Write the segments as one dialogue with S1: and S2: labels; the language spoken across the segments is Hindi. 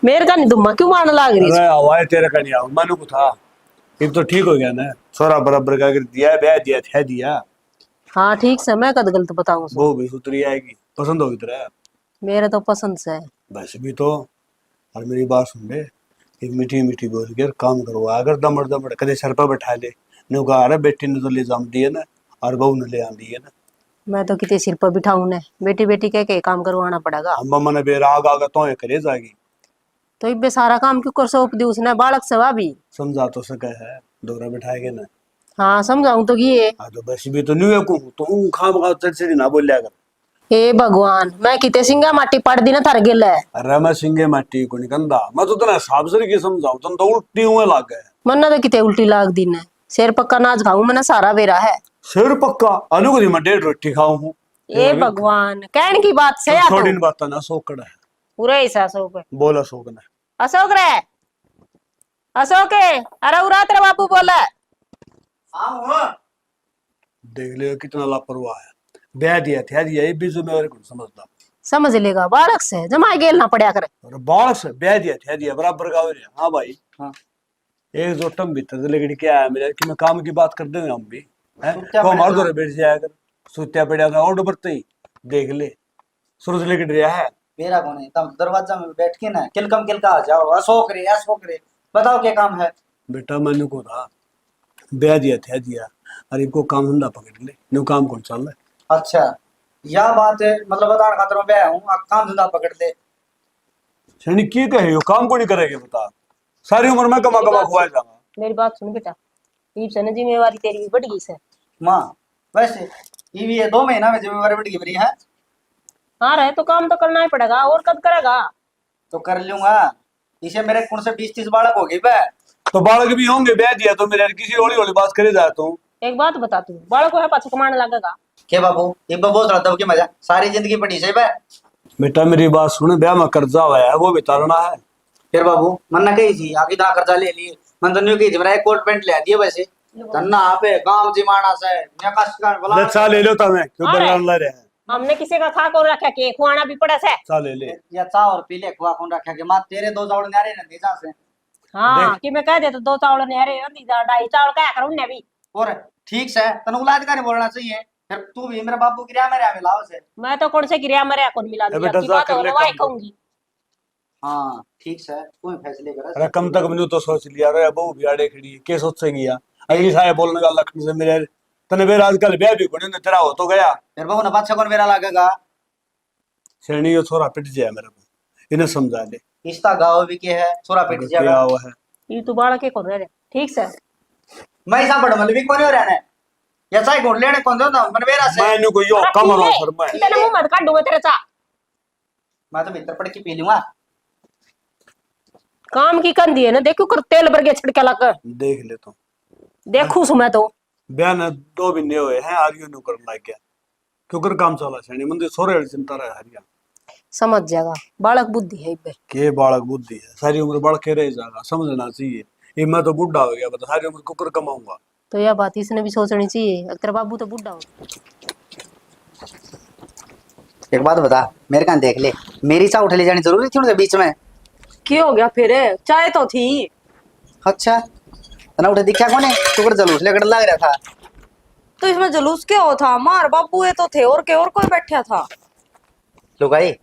S1: मेरे का नहीं दुम्मा क्यों मारने लाग रही
S2: अरे हवाए तेरे का नहीं आऊ मानू को था। ये तो ठीक हो गया ना, छोरा बराबर का कर दिया, ब्याह दिया था दिया।
S1: हाँ ठीक से मैं कद गलत बताऊं सो।
S2: वो भी सुतरी आएगी, पसंद होगी तेरा।
S1: मेरे तो पसंद से है।
S2: बस भी तो। और मेरी बात सुन ले, एक मीठी मीठी बोल के काम करवा, अगर दमड़ दमड़ कदे सर पर बैठा ले। नु कहा अरे बेटी ने तो ले जाम दिए ना, और बहू ने ले आ दिए ना।
S1: मैं तो कितने सिर पर बिठाऊं ने, बेटी बेटी कह के काम करवाना पड़ेगा।
S2: अम्मा मन बेराग आगा तो ये करे जाएगी।
S1: तो इब्बे सारा काम क्यों कर सौंप दी उसने, बालक से भाभी।
S2: समझा तो सके है, दोरा बैठाएगे ना।
S1: हाँ समझाऊं तो ये।
S2: हाँ तो बस भी तो नहीं है को तो खाम खा चढ़ ना बोलिया कर।
S1: हे भगवान, मैं किते सिंगा माटी पड़ दी ना थार गिल है।
S2: अरे मैं सिंगे माटी को निकंदा, मैं तो तना साफ से की समझाऊं तुम तो उल्टी हुए लाग गए।
S1: मन्ना तो किते उल्टी लाग दी ने। शेर पक्का नाच खाऊं मैंने सारा बेरा है।
S2: सिर पक्का अनु को मैं 1.5 रोटी खाऊं हूँ।
S1: ए भगवान, कहने की बात से
S2: छोड़ी
S1: तो
S2: बात ना सोकड़ है।
S1: पूरा ही अशोक है।
S2: बोला सोक ने।
S1: अशोक रे, अशोक है। अरे उरा तेरा बापू बोला।
S2: देख लियो कितना लापरवाह है। ब्याह दिया था दिया, ये भी जिम्मेवारी कौन समझता।
S1: समझ लेगा, बालक से जमा गेल ना पड़ा करे।
S2: और बाल से ब्याह दिया दिया बराबर का हो रहा। हाँ भाई हाँ। एक जोटम भीतर लेकिन क्या है मेरे कि मैं काम की बात कर देंगे हम भी हैं को हमारे दौरे बैठ जाया कर। सुत्या पड़ा था और डबरते ही देख ले सूरज लेकिन रहा है।
S3: मेरा कौन है, तब दरवाजा में बैठ के ना किलकम किलका आ जाओ, अशोक रे बताओ क्या काम है।
S2: बेटा मैंने को था ब्याह दिया अरे इनको काम धंधा पकड़ ले, न्यू काम कौन चल रहा है।
S3: अच्छा यह बात है, मतलब बता खातर मैं बैठा हूँ, आप काम धंधा पकड़ ले।
S2: शनि की कहे काम को नहीं करेगे बता, सारी उम्र में कमा कमा खुआ जाऊंगा।
S1: मेरी बात सुन बेटा, ईब से ना जिम्मेवारी तेरी भी बढ़ गई से।
S3: माँ वैसे ये भी है 2 महीना में जिम्मेवारी बढ़ गई है।
S1: हाँ रहे तो काम तो करना ही पड़ेगा, और कब करेगा।
S3: तो कर लूंगा, इसे मेरे कुण से 20-30 बालक हो गई बे।
S2: तो बालक भी होंगे, ब्याह दिया तो मेरे किसी होली होली बात करे जा तू।
S1: एक बात बता, तू बालक को है पाछा कमाने लगेगा।
S3: के बाबू ये बहुत रहा था, मजा सारी जिंदगी पड़ी से बे।
S2: बेटा मेरी बात सुन, ब्याह में कर्जा हुआ है वो भी तारना है।
S3: फिर बाबू मन ना कही थी आगे ना कर्जा ले लिए, मन तो नहीं कही थी मेरा एक कोट पैंट ले दिए वैसे धन्ना आपे गांव जिमाना से मैं कष्ट कर बोला
S2: चा ले लो तमें क्यों बलरान ला रहे हैं।
S1: हमने किसी का खा को रखा के खुआना भी पड़ा से।
S2: चा ले ले
S3: या चा और पीले खुआ कौन रखा के मां तेरे 2 चावल न्यारे न दीजा से।
S1: हाँ कि मैं कह दे तो 2 चावल नहरे दीजा, 2.5 चावल क्या करूं ने भी।
S3: और ठीक से तने उलाद का नहीं बोलना चाहिए, फिर तू भी मेरे बाबू की रिया मेरे मिलाओ से।
S1: मैं तो कौन से क्रिया मरे कौन मिला दिया की बात हो रहा है कहूंगी।
S3: हां ठीक से तू फैसले कर।
S2: अरे कम तक मैंने तो सोच लिया रे बहू भी आड़े खड़ी के सोचेगी यार अगली साय बोलने का लखन से मेरे तने बेर आजकल ब्याह भी कोने तेरा हो तो गया।
S3: फिर बहू ना पाछा कौन मेरा लागेगा।
S2: श्रेणी यो छोरा पिट जाए मेरे को, इन्हें समझा ले
S3: इसका गांव भी के है छोरा पिट जाएगा
S2: क्या हुआ है।
S1: ये तू बालक के कौन रे ठीक से।
S3: मैं सा बड़ मतलब भी कौन हो रहने या चाहे घोड़ लेने कौन दो ना मन मेरा से।
S2: मैं को यो कम रो सर मैं
S1: इतने मुंह मत काट दूंगा तेरे चा।
S3: मैं तो भीतर पड़ के पी लूंगा।
S1: काम की कंदी है ना, देखो कर तेल बरगे छिड़के लग
S2: देख ले तो
S1: देखू सु मैं तो।
S2: ब्याह ने 2 महीने हुए हैं आरियो नु करने लग गया क्योंकि काम चला श्रेणी मंदिर सोरे चिंता रहे हरिया।
S1: समझ जाएगा, बालक बुद्धि है इब्बे।
S2: के बालक बुद्धि है, सारी उम्र बढ़ के रह जाएगा, समझना चाहिए। ये मैं तो बुढ़ा हो गया, बता सारी उम्र कुकर कमाऊंगा।
S1: तो यह बात इसने भी सोचनी चाहिए, अगर तेरा बाबू तो बुढ़ा हो।
S3: एक बात बता मेरे कान देख ले, मेरी चाय उठ ले जानी जरूरी थी उनके बीच में।
S1: क्या हो गया फिर, चाय तो थी।
S3: अच्छा तना उठे दिखा कौन है, तू कर जलूस लेकर लग रहा था।
S4: तो इसमें जुलूस क्या हो था, मार बाबू ये तो थे और के और कोई बैठा था।
S3: लुगाई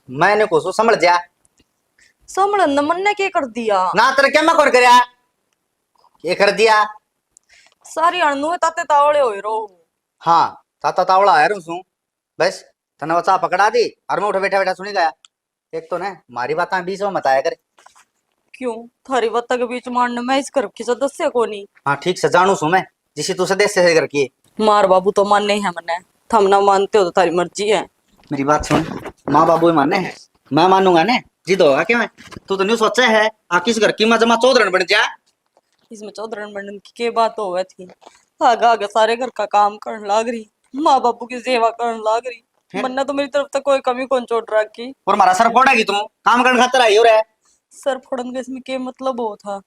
S3: मैंने को समझ जा
S4: समझन न मन ने क्या कर दिया
S3: ना तेरे क्या मैं कर करया ये कर दिया।
S4: सारी अणनु ताते तावड़े होए रो।
S3: हाँ ताता तावड़ा है रूसू बस तना बचा पकड़ा दी और मैं उठे बैठा बैठा सुनी गया। एक तो ना मारी बात बीच में बताया कर।
S4: क्यों थारी बात के बीच मारने में इस घर की सदस्य को नहीं।
S3: हाँ ठीक से जानू सू मैं जिसे तू सदस्य से करके।
S4: मार बाबू तो मानने है मने, थम ना मानते हो तो तारी मर्जी है।
S3: मेरी बात सुन, माँ बाबू ही मानने हैं, मैं मानूंगा ने जिद होगा क्या। मैं तू तो नहीं सोचा है आ किस घर की मजमा चौधरण बन जा।
S4: इसमें चौधरण बनने की के बात हो थी। आगे आगे सारे घर का काम करने लाग रही, माँ बापू की सेवा करने लाग रही। मन्ना तो मेरी तरफ तक कोई कमी कौन चोट रखी।
S3: और हमारा सर फोड़ेगी तुम काम करने खातर आई हो रहा है।
S4: सर फोड़न का इसमें क्या मतलब हो था।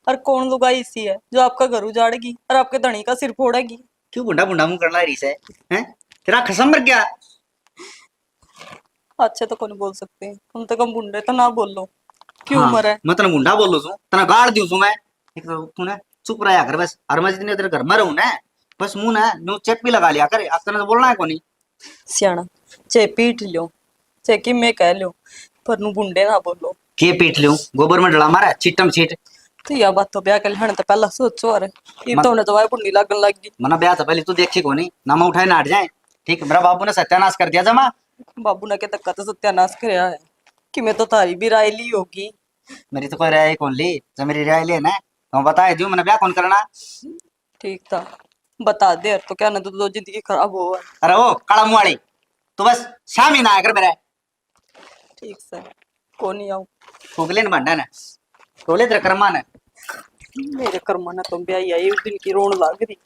S4: और कौन लुगाई इसी है जो आपका घर उजाड़ेगी और आपके धनी का सिर फोड़ेगी।
S3: क्यों बुंडा बुंडा मुंह करना रही से हैं, तेरा खसम मर गया।
S4: अच्छे तो कौन बोल सकते हैं, कम से कम बुंडे तो ना बोल लो। क्यों
S3: हाँ,
S4: मरा है?
S3: मैं तना गुंडा बोलो छू तना गाड़ दियो छू मैं एक तो तूने चुप रहा कर बस और मैं जितने तेरे घर में रहूं ना बस मुंह ना न्यू चेप भी लगा लिया कर अब तना तो बोलना है कोनी
S4: सियाना चे पीट लो चे कि मैं कह लो पर नु बुंडे ना बोलो
S3: के पीट लियो गोबर में डला मारा चिट्टम चीट
S4: तो या बात तो ब्याह कर लेने तो पहला सोचो अरे ये तो ने तो वाई बुंडी लगन लग गई।
S3: मना ब्याह तो पहले तू देखी कोनी ना मैं उठाए ना हट जाए ठीक मेरा बाबू ने सत्यानाश कर दिया जमा
S4: बाबू ने के तक तो सत्यानाश करया है कि मैं तो तारी भी राय ली होगी।
S3: मेरी तो कोई राय कौन ली जब मेरी राय ले ना तो बताए दियो मैंने ब्याह कौन करना
S4: ठीक था बता दे तो क्या ना तो दो जिंदगी खराब हो।
S3: अरे ओ काला मुंह वाली तू बस शाम ही ना आया कर मेरे
S4: ठीक से को नहीं आऊं
S3: फूकले न भंडा ना टोले तेरे कर्मा ने
S4: मेरे कर्मा ना तुम ब्याह आई उस दिन की रोन लाग रही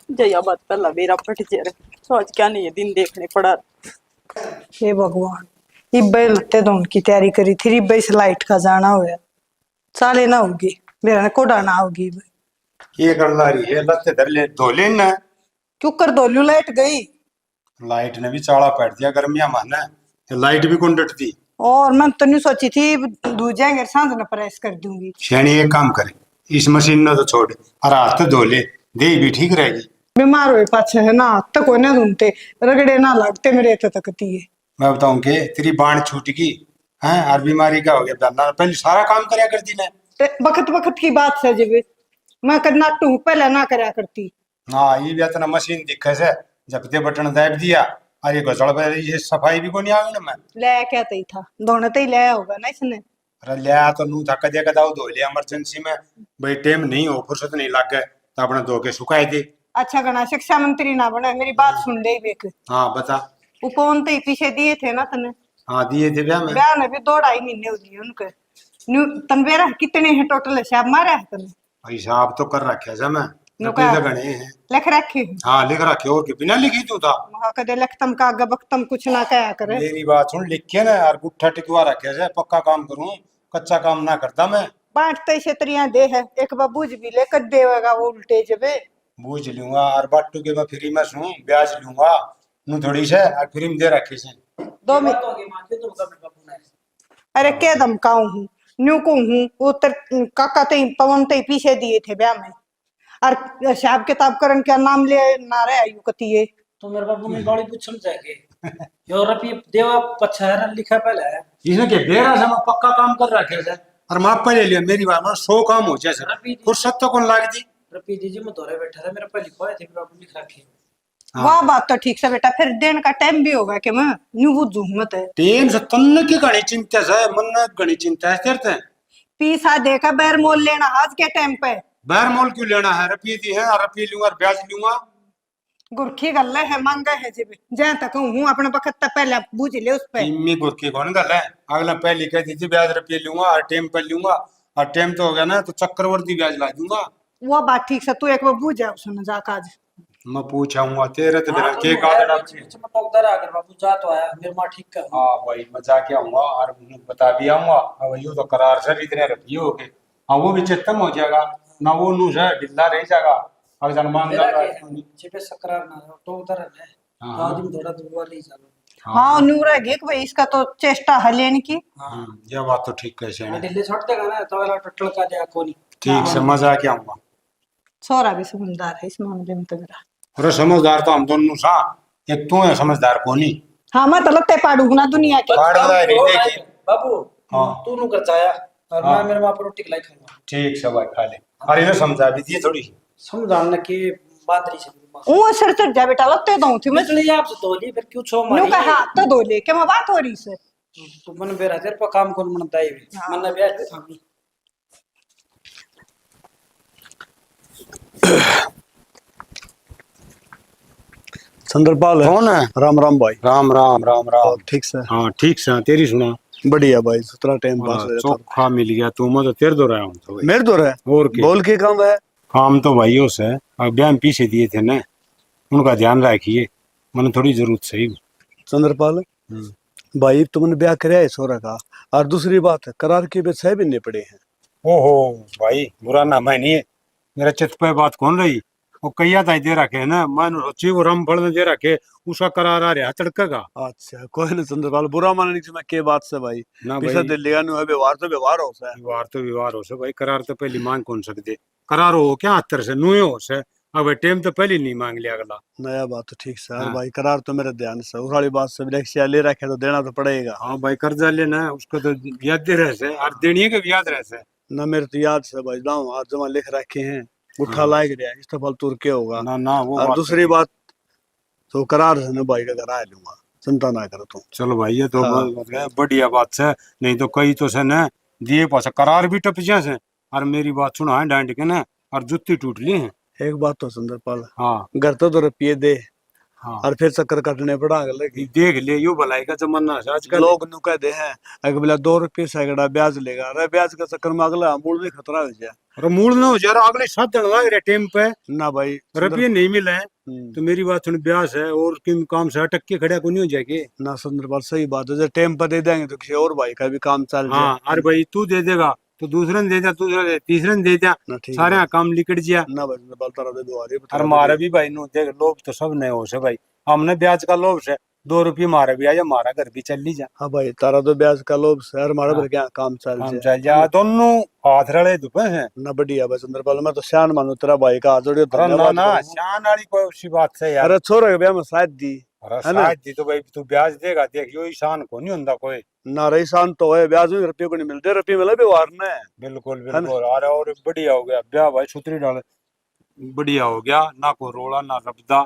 S4: जया बात पहला मेरा फट जे तो आज क्या नहीं ये दिन देखने पड़ा।
S5: हे भगवान इब्बे लगते तो उनकी तैयारी करी थी इब्बे से लाइट का जाना हुआ साले ना होगी मेरा कोडा ना होगी
S6: ये कर ला रही है लत्ते धर ले धो ले ना
S5: क्यों कर दोलू लाइट गई
S6: लाइट ने भी चाड़ा पैट दिया गर्मिया माना लाइट भी कौन डटती
S5: और मैं तो नहीं सोची थी दूध जाएंगे सांझ में प्रेस कर दूंगी
S6: शैनी एक काम करे इस मशीन ने तो छोड़ और हाथ धो ले दे भी ठीक रहेगी।
S5: बीमार हुए पाछे है ना तक को ना ढूंढते रगड़े ना लगते मेरे तो तकती है
S6: मैं बताऊं के तेरी बाण छूट गई है और बीमारी क्या हो गया पहले सारा काम करया करती ने
S5: वक्त वक्त की बात है जब मैं करना टू पहले ना करया करती
S6: हाँ ये भी इतना मशीन दिखे से जब ते बटन दाब दिया और ये घसड़ पे ये सफाई भी को नहीं आवी ना मैं
S5: ले क्या तई था दोनों तो ही ले होगा ना इसने
S6: अरे लिया तो नू थक दिया कदाऊ धो लिया इमरजेंसी में भाई टाइम नहीं हो फुर्सत नहीं लग गए तो अपना धो के सुखाई दे।
S5: अच्छा गणा शिक्षा मंत्री ना बने मेरी बात सुन दे बेक
S6: हाँ बता
S5: उपवन तो पीछे दिए थे ना तने
S6: हाँ दिए थे ब्याह में
S5: ब्याह में भी 2-2.5 महीने हो गए उनके न्यू तनवेरा कितने हैं टोटल हिसाब मारा है तने
S6: हिसाब तो कर रखे है मैं
S5: नुका
S6: रुपये तो गणे हैं
S5: लिख रखे
S6: हाँ लिख रखे और के बिना लिखी तू था
S5: वहां कदे लखतम का गबक्तम कुछ ना कया करे
S6: मेरी बात सुन लिख के ना यार गुट्ठा टिकवा रखे है पक्का काम करूं कच्चा काम ना करता मैं
S5: बांटते क्षेत्रियां दे है एक बबूज भी लेकर देवेगा वो उल्टे जबे
S6: बूझ लूंगा और बाटू के मैं फ्री में सुन ब्याज लूंगा नू थोड़ी से और फ्री में दे रखे से
S5: 2 अरे क्या धमकाऊ हूँ न्यू को हूँ वो काका ते पवन ते पीछे दिए थे ब्याह में और हिसाब किताब करन क्या नाम ले ना रहे आयु कतिये
S7: तो मेरे बाबू ने गाड़ी पूछ समझाएंगे यूरोपीय देवा पछार लिखा पहले है
S6: इसने के बेरा से मैं पक्का काम कर रखे है और माप पे ले लिया मेरी बात में 100 काम हो जाए सर फुर्सत तो कौन लाग दी
S7: रपी दीजिए मैं दौरे बैठा था मेरा पहले लिखवाए थे बाबू लिख रखे
S5: वाह बात तो ठीक से बेटा फिर दिन का टाइम भी होगा कि मैं न्यू बुझू मत है
S6: टीम से तन्न की गणी चिंता है मन गणी चिंता है तेरते हैं
S5: पीसा देखा बैर मोल लेना आज के टाइम पे
S6: बैर मोल क्यों लेना है रपी दी है और रपी लूंगा और ब्याज लूंगा
S5: गुरखी गल है मांगा है जब जहां तक हूँ अपने वक्त तक पहले बूझ ले उस पे
S6: टीमी गुरकी कौन गल है अगला पहले कहती थी ब्याज रुपये लूंगा और टेम पर लूंगा और टेम तो हो गया ना तो चक्रवर्ती ब्याज ला दूंगा
S5: वो बात ठीक से तू एक बार बूझ जा उसने जाकर आज
S6: मैं पूछाऊंगा तेरे तो मेरा के कागड़ा
S7: मैं उधर आकर बाबू जा तो आया मेरे मां ठीक कर
S6: हाँ भाई मैं जाके आऊंगा और उन्हें बता भी आऊंगा अब यूं तो करार सर इतने रुपये हो गए हाँ वो भी चित्तम हो जाएगा ना वो नू से ढिल्ला रह जाएगा अगर जनमान
S7: मेरा के चिपे सकरार ना तो उधर है
S6: हाँ।
S7: आदमी थोड़ा दुआ ले चलो
S5: हाँ नूर है कि भाई इसका तो चेष्टा है लेने की
S6: ये बात तो ठीक कैसे
S7: मैं दिल्ली छोड़ देगा ना तो वाला टटल का दिया कोनी
S6: ठीक समझ आके आऊंगा
S5: छोरा भी समझदार है इस मामले में तो मेरा
S6: अरे समझदार तो हम दोनों सा एक तू है समझदार कोनी
S5: हाँ मैं तो लगता है पाड़ू ना दुनिया की
S7: बाबू
S6: हाँ।
S7: तू नु कर चाया और मैं मेरे मां पर रोटी खिलाई खाऊंगा
S6: ठीक सब भाई खा ले अरे ये समझा भी दिए थोड़ी
S7: समझाने की बात रही से
S5: वो सर चढ़ जा बेटा लगते तो थी मैं
S7: इसलिए आपसे तो ली फिर क्यों छो
S5: न्यू
S7: मारी
S5: का हाथ तो धो ले क्या मैं बात हो रही से
S7: तो मन बेरा तेरे पर काम कौन मनता है मन ब्याज पे थामी
S2: चंद्रपाल है
S6: कौन है
S2: राम राम भाई
S6: राम राम राम राम
S2: ठीक से
S6: हाँ ठीक से तेरी सुना
S2: बढ़िया भाई सुतरा टाइम पास हो जाता
S6: चोखा मिल गया तू मैं तो तेरे दो रहा हूँ तो भाई।
S2: मेरे तो है
S6: और क्या
S2: बोल के काम है
S6: काम तो भाइयों से अब ब्याह में पीछे दिए थे ना उनका ध्यान रखिए मैंने थोड़ी जरूरत सही
S2: चंद्रपाल भाई तुमने ब्याह कराया है सोरा का और दूसरी बात करार के भी सह भी पड़े हैं
S6: ओहो भाई बुरा ना मैं नहीं है मेरा चित्त पे बात कौन रही वो कैया ताई दे रखे है ना, मान सोची वो रामफल ने दे रखे, उसका करार आ रहा है तड़का का।
S2: अच्छा कोई नहीं चंद्रपाल, बुरा मानने की मैं के बात से भाई,
S6: ना
S2: पीछे
S6: भाई
S2: दिल्ली का नु है, व्यवहार तो व्यवहार हो सा
S6: व्यवहार तो व्यवहार हो से भाई, करार तो पहली मांग कौन सकते, करार हो क्या हत्तर से नुए हो से, अब टाइम तो पहले नहीं मांग लिया अगला।
S2: नया बात तो ठीक सर
S6: हाँ।
S2: भाई, करार तो मेरे ध्यान से, उस वाली बात से रिक्शा ले रखे तो देना तो पड़ेगा।
S6: हाँ भाई कर्जा लेना है उसको तो याद दे रहे से, और देनी है कि याद रहे से।
S2: ना मेरे तो याद से भाई, जाऊँ आज जमा लिख रखे हैं, उठा
S6: हाँ।
S2: लायक रहा इस तो तुर के होगा।
S6: ना ना वो
S2: और
S6: बात
S2: दूसरी
S6: तो
S2: बात तो करार से ना भाई का करा लूंगा, चिंता ना कर तू।
S6: चलो भाई ये तो
S2: हाँ।
S6: बढ़िया बात है, नहीं तो कई तो से न दिए पास करार भी टप जा से, और मेरी बात सुना है डांट के ना, और जुत्ती टूट ली है।
S2: एक बात तो चंद्रपाल,
S6: हाँ
S2: घर तो रुपये दे
S6: हाँ
S2: और फिर चक्कर काटने पड़ा लगे।
S6: देख ले यो भलाई का जमाना है आजकल।
S2: लोग नु कह दे हैं अगर बोला 2 रुपये सैकड़ा ब्याज लेगा, अरे ब्याज का चक्कर में अगला मूल में खतरा हो जाए।
S6: और मूल ना हो जा रहा, अगले 7 दिन लग रहे टाइम पे,
S2: ना भाई
S6: रुपये नहीं मिले
S2: हम्म,
S6: तो मेरी बात सुन, ब्याज है और किन काम से अटक के खड़ा को नहीं हो जाएगी।
S2: ना चंद्रपाल सही बात है, जब टाइम पर दे देंगे तो किसी और भाई का भी काम चल जाए।
S6: हाँ अरे भाई तू दे देगा तो दूसरे ने दे दिया, दूसरा दे तीसरे ने दे दिया,
S2: ना ठीक
S6: सारे
S2: है।
S6: काम लिकट जिया।
S2: ना भाई चंद्रपाल तारा दे दो
S6: और मारा भी भाई नु देख, लोभ तो सब नहीं हो से भाई, हमने ब्याज का लोभ से 2 रुपये मारा भी आ जा, हमारा घर भी चल ली जा,
S2: हाँ भाई तारा तो ब्याज का लोभ से हमारे
S6: हाँ।
S2: पर क्या काम चल
S6: हम
S2: जाए।
S6: चल जा, दोनों हाथ रले दुपे हैं।
S2: ना बढ़िया भाई चंद्रपाल, मैं तो शान मानू तेरा भाई का, हाथ जोड़ियो
S6: अरे ना
S2: धन्यवाद
S6: ना
S2: करूं।
S6: शान वाली कोई उसी बात से यार।
S2: अरे छोरे के ब्याह में शायद दी
S6: अरे
S2: है ना?
S6: शायद दी तो भाई तू ब्याज देगा, देख यो ईशान को नहीं हुंदा कोई।
S2: ना रही शान तो है, ब्याज में रुपये को नहीं मिलते, रुपये मिले व्यवहार में।
S6: बिल्कुल
S2: है ना?
S6: बिल्कुल, अरे और बढ़िया हो गया ब्याह भाई, छुतरी डाल बढ़िया हो गया, ना को रोला ना रबदा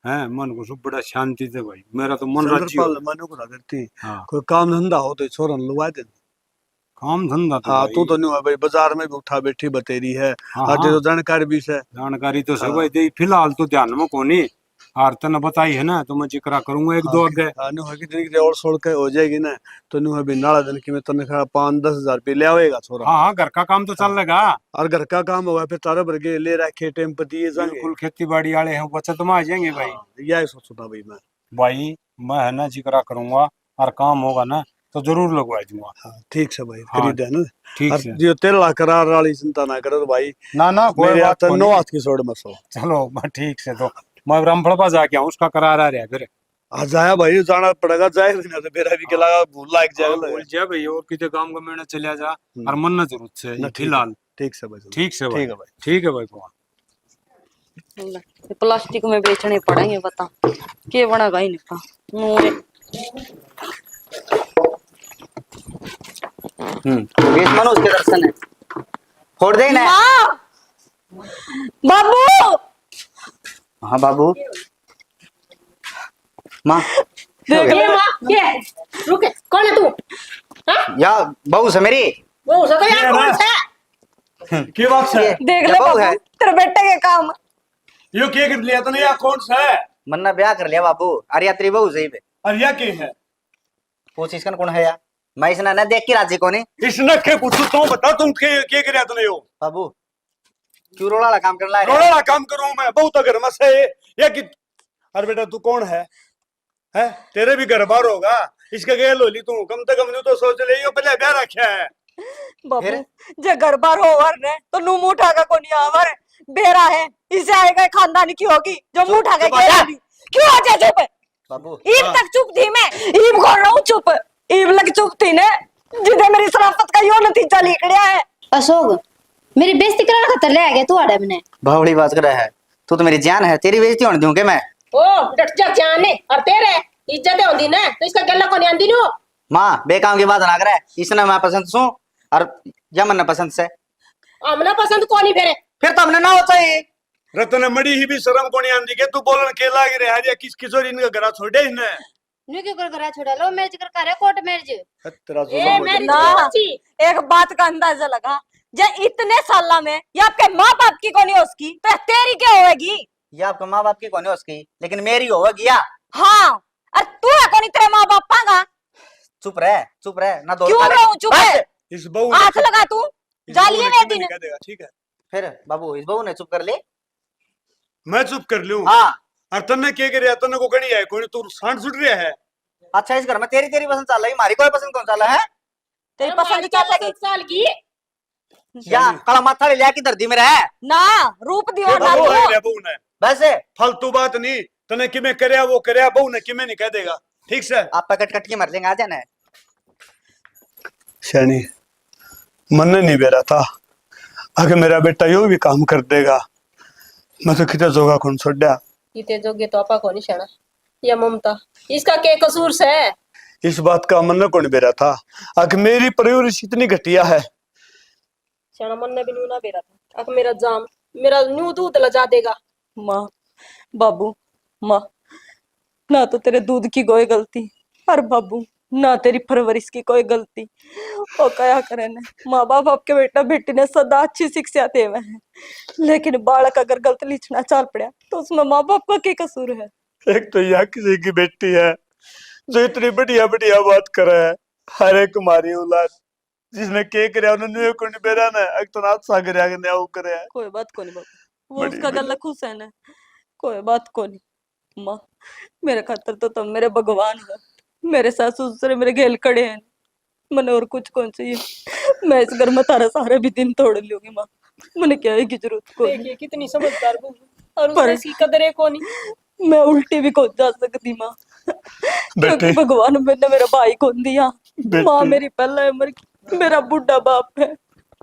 S6: है, मन को सब बड़ा शांति से भाई, मेरा तो मन राजी हो
S2: चंद्रपाल
S6: गया।
S2: मनु को करती
S6: हाँ
S2: कोई काम धंधा हो तो छोरन लुवा दे।
S6: काम धंधा तो
S2: हाँ
S6: भाई,
S2: तू तो नहीं है भाई, बाजार में भी उठा बैठी बतेरी है,
S6: हाँ
S2: आते
S6: हाँ
S2: तो जानकारी भी है।
S6: जानकारी तो सब
S2: हाँ।
S6: भाई दे, फिलहाल तो ध्यान में कोनी, और तने बताई है ना तो मैं जिक्र करूंगा एक दो आगे।
S2: हाँ नु है कि दिन की और छोड़ के हो जाएगी ना, तो नु है भी नाला दिन की में तनख्वाह 5-10 हजार रुपये ले आवेगा छोरा।
S6: हाँ हाँ घर का काम तो चल लेगा।
S2: और घर का काम होगा फिर तारे भर के ले रखे टाइम पर दिए जाएंगे।
S6: बिल्कुल खेती बाड़ी वाले हैं, बचत में आ जाएंगे भाई।
S2: यही सोचता था भाई मैं।
S6: भाई मैं है ना जिक्र करूंगा, और काम होगा ना तो जरूर लगवा दूंगा।
S2: हाँ ठीक से भाई
S6: हाँ,
S2: खरीद है ना।
S6: ठीक
S2: और
S6: से।
S2: जो तेरा करार वाली चिंता ना करो तो भाई,
S6: ना ना कोई
S2: मेरे
S6: बात
S2: हाथ
S6: को
S2: नो
S6: नहीं।
S2: हाथ की छोड़ मसो।
S6: चलो ठीक से, तो मैं रामफल पास जाके आऊँ, उसका करार आ रहा है फिर।
S2: आज आया भाई, जाना पड़ेगा, जाए भी ना तो मेरा भी के लगा भूल लायक
S6: हाँ,
S2: जाएगा।
S6: बोल जा भाई, और कितने काम का मेहनत चलिया जा,
S2: हम्म।
S6: और मन ना जरूरत से
S2: ना ठीक है।
S6: फिलहाल।
S2: ठीक से भाई।
S6: ठीक से भाई,
S2: ठीक है भाई।
S6: ठीक है भाई भगवान।
S4: ये प्लास्टिक में बेचने पड़ेंगे, बता के बनेगा ही निका नूरे।
S3: बीस मनु उसके दर्शन है, फोड़ दे ना।
S4: माँ बाबू
S3: हाँ बाबू माँ
S8: ये माँ ये रुक, कौन है तू? हाँ?
S3: या बहू से मेरी
S8: वो सको यार, कौन सा?
S2: की बात है?
S4: देख
S3: ये
S4: ले
S3: बहू है।
S4: बाबू, तेरे बेटे के काम।
S2: यो क्या कर लिया तूने, या कौन सा है?
S3: मन्ना ब्याह कर लिया बाबू, अरे यात्री बहू सही पे
S2: और या के है?
S3: पूछ इसका कौन है या, मैं इसने ना देख के राजी कोनी।
S2: इसने के पूछू तो बता, तुम के कर तूने यो?
S3: बाबू क्यों रोड़ा वाला काम करना है?
S2: रोड़ा काम करूं मैं, बहुत घर में से या कि। अरे बेटा तू कौन है? है तेरे भी घर बार होगा, इसके गेल होली तू कम से कम तो सोच ले, यो पहले ब्याह रखा है।
S4: बाबू
S3: फिर?
S4: जे घर बार होवर ने तो नु मुंह उठा का कोनी आवर बेरा है, इसे आएगा खानदानी की होगी जो मुंह उठा के
S3: चुप आ जा।
S4: गेला भी। क्यों आ जा चुप?
S3: बाबू
S4: ईब तक चुप थी मैं, ईब कर रहा हूँ चुप, ईब लग चुप थी ने, जिधे मेरी शराफत का यो नतीजा निकलिया है।
S8: अशोक मेरी बेइज्जती कराने खातर ले आ गया तू आड़े में।
S3: बावड़ी बात कर रहा है, तू तो मेरी जान है, तेरी बेइज्जती होने दूं क्या मैं?
S8: ओ डट जा जाने, और तेरे इज्जत होंदी ना तो इसका गल्ला को नहीं आंदी नु।
S3: माँ बेकाम की बात ना करे, इसने मैं पसंद सू और या मन पसंद से,
S8: हमने पसंद को नहीं फेरे।
S3: फिर तो हमने ना होता ही।
S2: रतन मड़ी ही भी शर्म कोनी आंदी के तू बोलन के लाग रे हरिया किस किशोरी इनका घर छोड़े इन्हें।
S8: न्यू क्यों कर करा छोड़ा लो, मैरिज कर करे कोर्ट मैरिज।
S2: तेरा
S8: ए
S2: जुल्म
S8: मैरिज
S4: ना।
S8: अच्छी।
S4: एक बात का अंदाजा लगा, जे इतने साल में ये आपके माँ बाप की कोनी उसकी तो तेरी क्या होगी?
S3: ये आपके माँ बाप की कौन है उसकी, लेकिन मेरी होगी या।
S4: हाँ और तू है कोनी तेरे माँ बाप का?
S3: चुप रह ना दो।
S4: क्यों रहूं चुप है?
S2: इस बहू
S4: हाथ लगा तू, जालिए ने दिन।
S2: देगा ठीक है,
S3: फिर बाबू इस बहू ने चुप कर ले।
S2: मैं चुप कर लूं।
S3: हाँ
S2: और तन्ने के करे, तन्ने को कणी है कोई, तू सांड सुट रहा है।
S3: अच्छा इस घर में तेरी तेरी पसंद चल रही, हमारी कोई पसंद कौन चल रहा है?
S4: तेरी पसंद चल लगी
S8: साल की
S3: या काला माथा ले लिया कि धरती में रह।
S4: ना, रूप दियो
S2: ये
S4: ना
S2: बहू
S4: दियो।
S2: है बहू ने।
S3: बस है।
S2: फालतू बात नहीं, तने किमें करया वो करया, बहू ने किमें नहीं कह देगा, ठीक से।
S3: आप कट कट के मर लेंगे, आ जाना है।
S2: शैनी मन नहीं बेरा था, अगर मेरा बेटा यो भी काम कर देगा मैं तो कितना जोगा कौन छोड़ा।
S8: इतने जोगे तो आपा को नहीं शाना या ममता, इसका क्या कसूर से है?
S2: इस बात का मन कौन बेरा था, अगर मेरी परवरिश इतनी घटिया है।
S8: शाना मन ने भी न्यू ना बेरा था, अक मेरा जाम मेरा न्यू दूध लजा देगा।
S4: माँ बाबू, माँ ना तो तेरे दूध की कोई गलती और बाबू ना तेरी परवरिश की कोई गलती। वो क्या करे ने, माँ बाप आपके बेटा बेटी ने सदा अच्छी शिक्षा दे हुए हैं, लेकिन बालक अगर गलत लिखना चाल पड़ा तो उसमें माँ बाप का क्या कसूर है?
S2: एक तो यह किसी की बेटी है जो इतनी बढ़िया बढ़िया बात करे है, हर एक हमारी औलाद जिसने के करे उन्होंने कौन बेरा ने एक तो नाथ सागर आगे ने वो करे।
S4: कोई बात को नहीं बाबू, वो उसका गला खुश है ना, कोई बात को नहीं। माँ मेरे खातर तो तुम मेरे भगवान हो, मेरे सास ससुर मेरे घेल खड़े हैं, मैंने और कुछ कौन चाहिए। मैं इस घर में तारा सारे भी दिन तोड़ लूंगी माँ, मैंने क्या है की जरूरत को।
S8: देखिए कितनी समझदार बहू और
S4: पर-
S8: उसने इसकी कदर है कौन ही।
S4: मैं उल्टी भी कौन जा सकती माँ, क्योंकि भगवान मैंने मेरा भाई कौन दिया। माँ मेरी पहला उम्र की, मेरा बुढ़ा बाप है,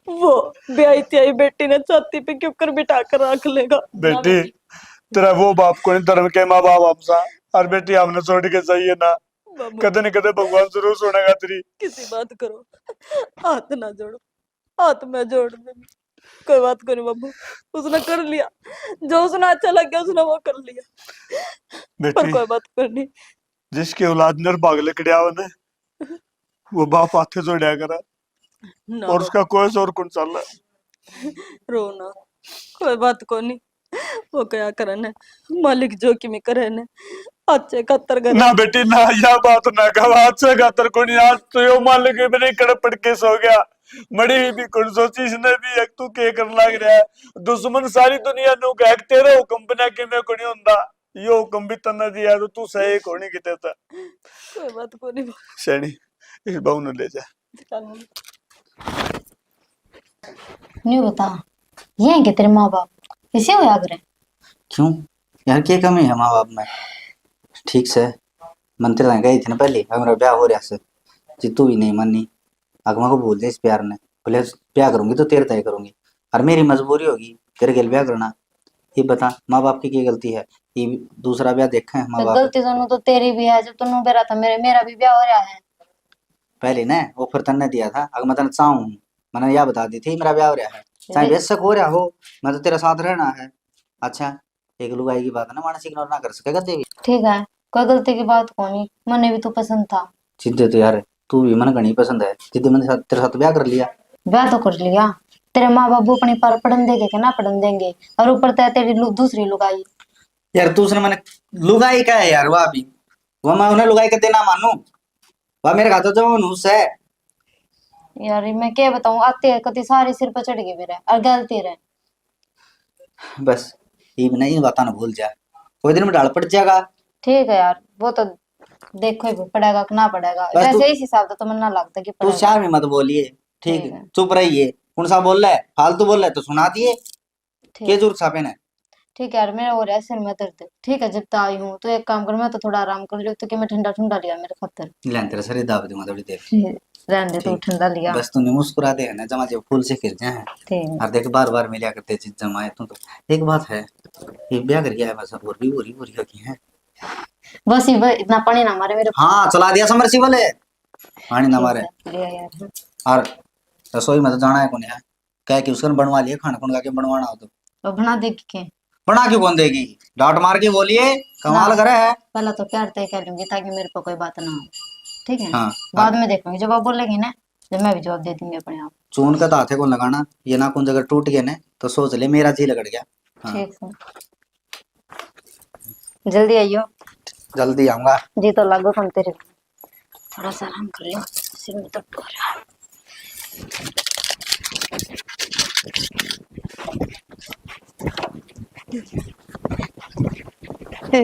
S4: वो ब्याही त्याई बेटी ने छाती पे क्यों कर बिठा कर रख लेगा।
S2: बेटी तेरा वो बाप को नहीं, धर्म के माँ बाप हमसा, और बेटी हमने छोड़ के चाहिए ना,
S4: बाबू
S2: कदे न कदे भगवान जरूर सुनेगा तेरी।
S4: किसी बात करो, हाथ ना जोड़ो, हाथ में जोड़ दे। कोई बात करो बाबू, उसने कर लिया जो उसने अच्छा लग गया, उसने वो कर लिया, पर
S2: बेटी
S4: कोई बात करनी।
S2: जिसकी औलाद निर्भाग लकड़िया ने वो बाप हाथे जोड़िया करा,
S4: ना
S2: और उसका कोई जोर कौन चल रहा।
S4: रोना कोई बात को नहीं, वो क्या करने मालिक जो कि में करे ने अच्छे कत्तर करे।
S2: ना बेटी ना, यह बात ना कहा, आज से गातर को नहीं, आज तो यो मालिक भी नहीं कड़प पड़ के सो गया, मड़ी भी कौन सोची इसने भी एक तू के कर लाग रहा है, दुश्मन सारी दुनिया नु कह तेरे हुक्म बिना के मैं को नहीं हुंदा, यो हुक्म भी तन्ने दिया तो तू सही को नहीं किते था।
S4: कोई बात को नहीं।
S2: सैनी इस बहू ने ले जा।
S9: न्यू बता, ये हैं क्या तेरे माँ बाप इसे होया करे?
S3: क्यों यार, क्या कमी है माँ बाप में? ठीक से मंत्री ने गई थी ना पहले, अगर मेरा ब्याह हो रहा से जितू भी नहीं मानी, अगमा को बोल दे इस प्यार ने, बोले ब्याह करूंगी तो तेरे तय करूंगी, और मेरी मजबूरी होगी तेरे के ब्याह करना। ये बता माँ बाप की क्या गलती है? ये दूसरा ब्याह देखा है माँ बाप?
S9: गलती तो तेरी भी है, जब तू बेरा था मेरा भी ब्याह हो रहा है।
S3: पहले ना वो फिर तन्ने दिया था, अगर मैं तने चाहूँ मैंने यह बता दी थी मेरा ब्याह हो रहा है, चाहे बेशक हो रहा हो, मैं तो तेरे साथ रहना है। अच्छा एक लुगाई की बात है ना, मानस इग्नोर ना कर सकेगा देवी।
S9: ठीक है, कोई गलती की बात को नहीं, मने भी तू पसंद था।
S3: जिद्दे तो यार तू भी मन घनी पसंद है, जिद्दे मैंने तेरे साथ ब्याह कर लिया।
S9: ब्याह तो कर लिया, तेरे माँ बाप अपनी पर पढ़न देंगे कि ना पढ़न देंगे, और ऊपर तेरी दूसरी लुगाई।
S3: यार दूसरा मैंने लुगाई का है यार, वह भी वह मैं उन्हें लुगाई का देना मानू, वह मेरे खाते जो नूस है
S9: यार मैं क्या बताऊं, आते है कति सारे सिर पर चढ़ गए मेरे, और गलती रहे।
S3: बस ये भी नहीं, बात ना भूल जा, कोई दिन में डाल पड़ जाएगा।
S9: ठीक है यार, वो तो देखो ही पड़ेगा कि ना पड़ेगा,
S3: बस
S9: वैसे इस हिसाब से तो मन ना लगता कि
S3: तू
S9: पड़ेगा।
S3: शाम में मत बोलिए, ठीक
S9: ठीक
S3: है
S9: है।
S3: चुप रहिए, कौन सा बोल रहा है फालतू बोल रहा है तो सुना दिए,
S9: ठीक
S3: के जरूरत छापे ना।
S9: ठीक है यार, मेरा हो रहा है सिर में दर्द। ठीक है, जब तक आई हूँ तो एक काम कर, मैं तो थोड़ा आराम कर लियो, तो कि मैं ठंडा ठंडा लिया मेरे खातर।
S3: लें तेरे सर दाब दूंगा थोड़ी देर,
S9: रहने दे, तू ठंडा लिया।
S3: बस तूने मुस्कुरा दे है ना, जमा जब फूल से खिल जाए।
S9: ठीक है।
S3: और देख बार बार मिला करते चीज जमाए तो एक बात है, ये ब्याह कर गया है बस, और भी बुरी बुरी होगी है।
S9: बस ये इतना पानी ना मारे मेरे।
S3: हाँ चला दिया समरसीबल है, पानी ना मारे।
S9: लिया यार।
S3: और रसोई में तो जाना है कौन है, कह के उसको बनवा लिए खाना, कौन का के बनवाना हो तो
S9: अब बना देगी के?
S3: बना क्यों कौन देगी, डांट मार के बोलिए कमाल करे है।
S9: पहले तो प्यार तय कर लूंगी ताकि मेरे को कोई बात ना हो, ठीक है?
S3: हाँ
S9: बाद में देखूंगी, जब आप बोलेगी ना जब मैं भी जवाब दे दूंगी अपने आप।
S3: चून का तो हाथे को लगाना, ये ना कौन जगह टूट गया ना तो सोच ले मेरा जी लगड़ गया। हाँ।
S9: ठीक है, जल्दी आइयो।
S3: जल्दी आऊंगा।
S9: जी तो लागो तुम तेरे, थोड़ा सा आराम कर लियो, सिर में दर्द हो रहा है।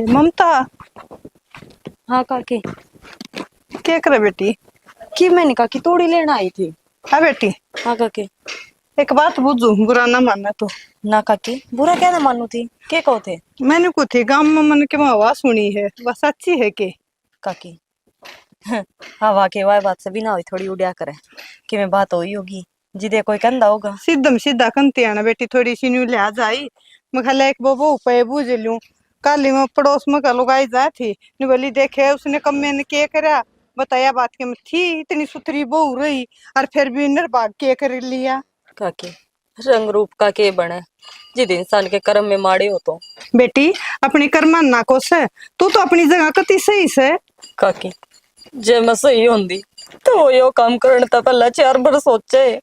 S5: ममता
S4: हाँ काकी,
S5: क्या करे बेटी?
S4: कि मैंने कहा कि तोड़ी लेना आई थी।
S5: हाँ बेटी,
S4: हाँ काकी।
S5: एक बात बुझू, बुरा ना मानना तो।
S4: ना काकी बुरा क्या ना मानू थी के कहो थे
S5: मैंने को थे गांव में मन के आवाज सुनी है, वह सच्ची है के?
S4: काकी हवा के वाय बात से भी ना हुई थोड़ी उड़िया करे कि मैं बात हुई होगी जिदे कोई कंधा होगा।
S5: सीधम सीधा कंती आना बेटी, थोड़ी सी न्यू लिया जाई। मैं खाला एक बोबो उपाय बूझ लूं। काली में पड़ोस में का लुगाई जा थी, नी बोली देखे उसने कम में के करा, बताया बात के में थी इतनी सुथरी बहू रही और फिर भी निर्भाग के कर लिया।
S4: काकी रंग रूप का के बने जिद इंसान के कर्म में माड़े हो तो।
S5: बेटी अपनी कर्मा ना को से, तू तो अपनी जगह कति सही से।
S4: काकी जे मैं सही होंदी तो यो काम करने तो पहले 4 बार सोचे।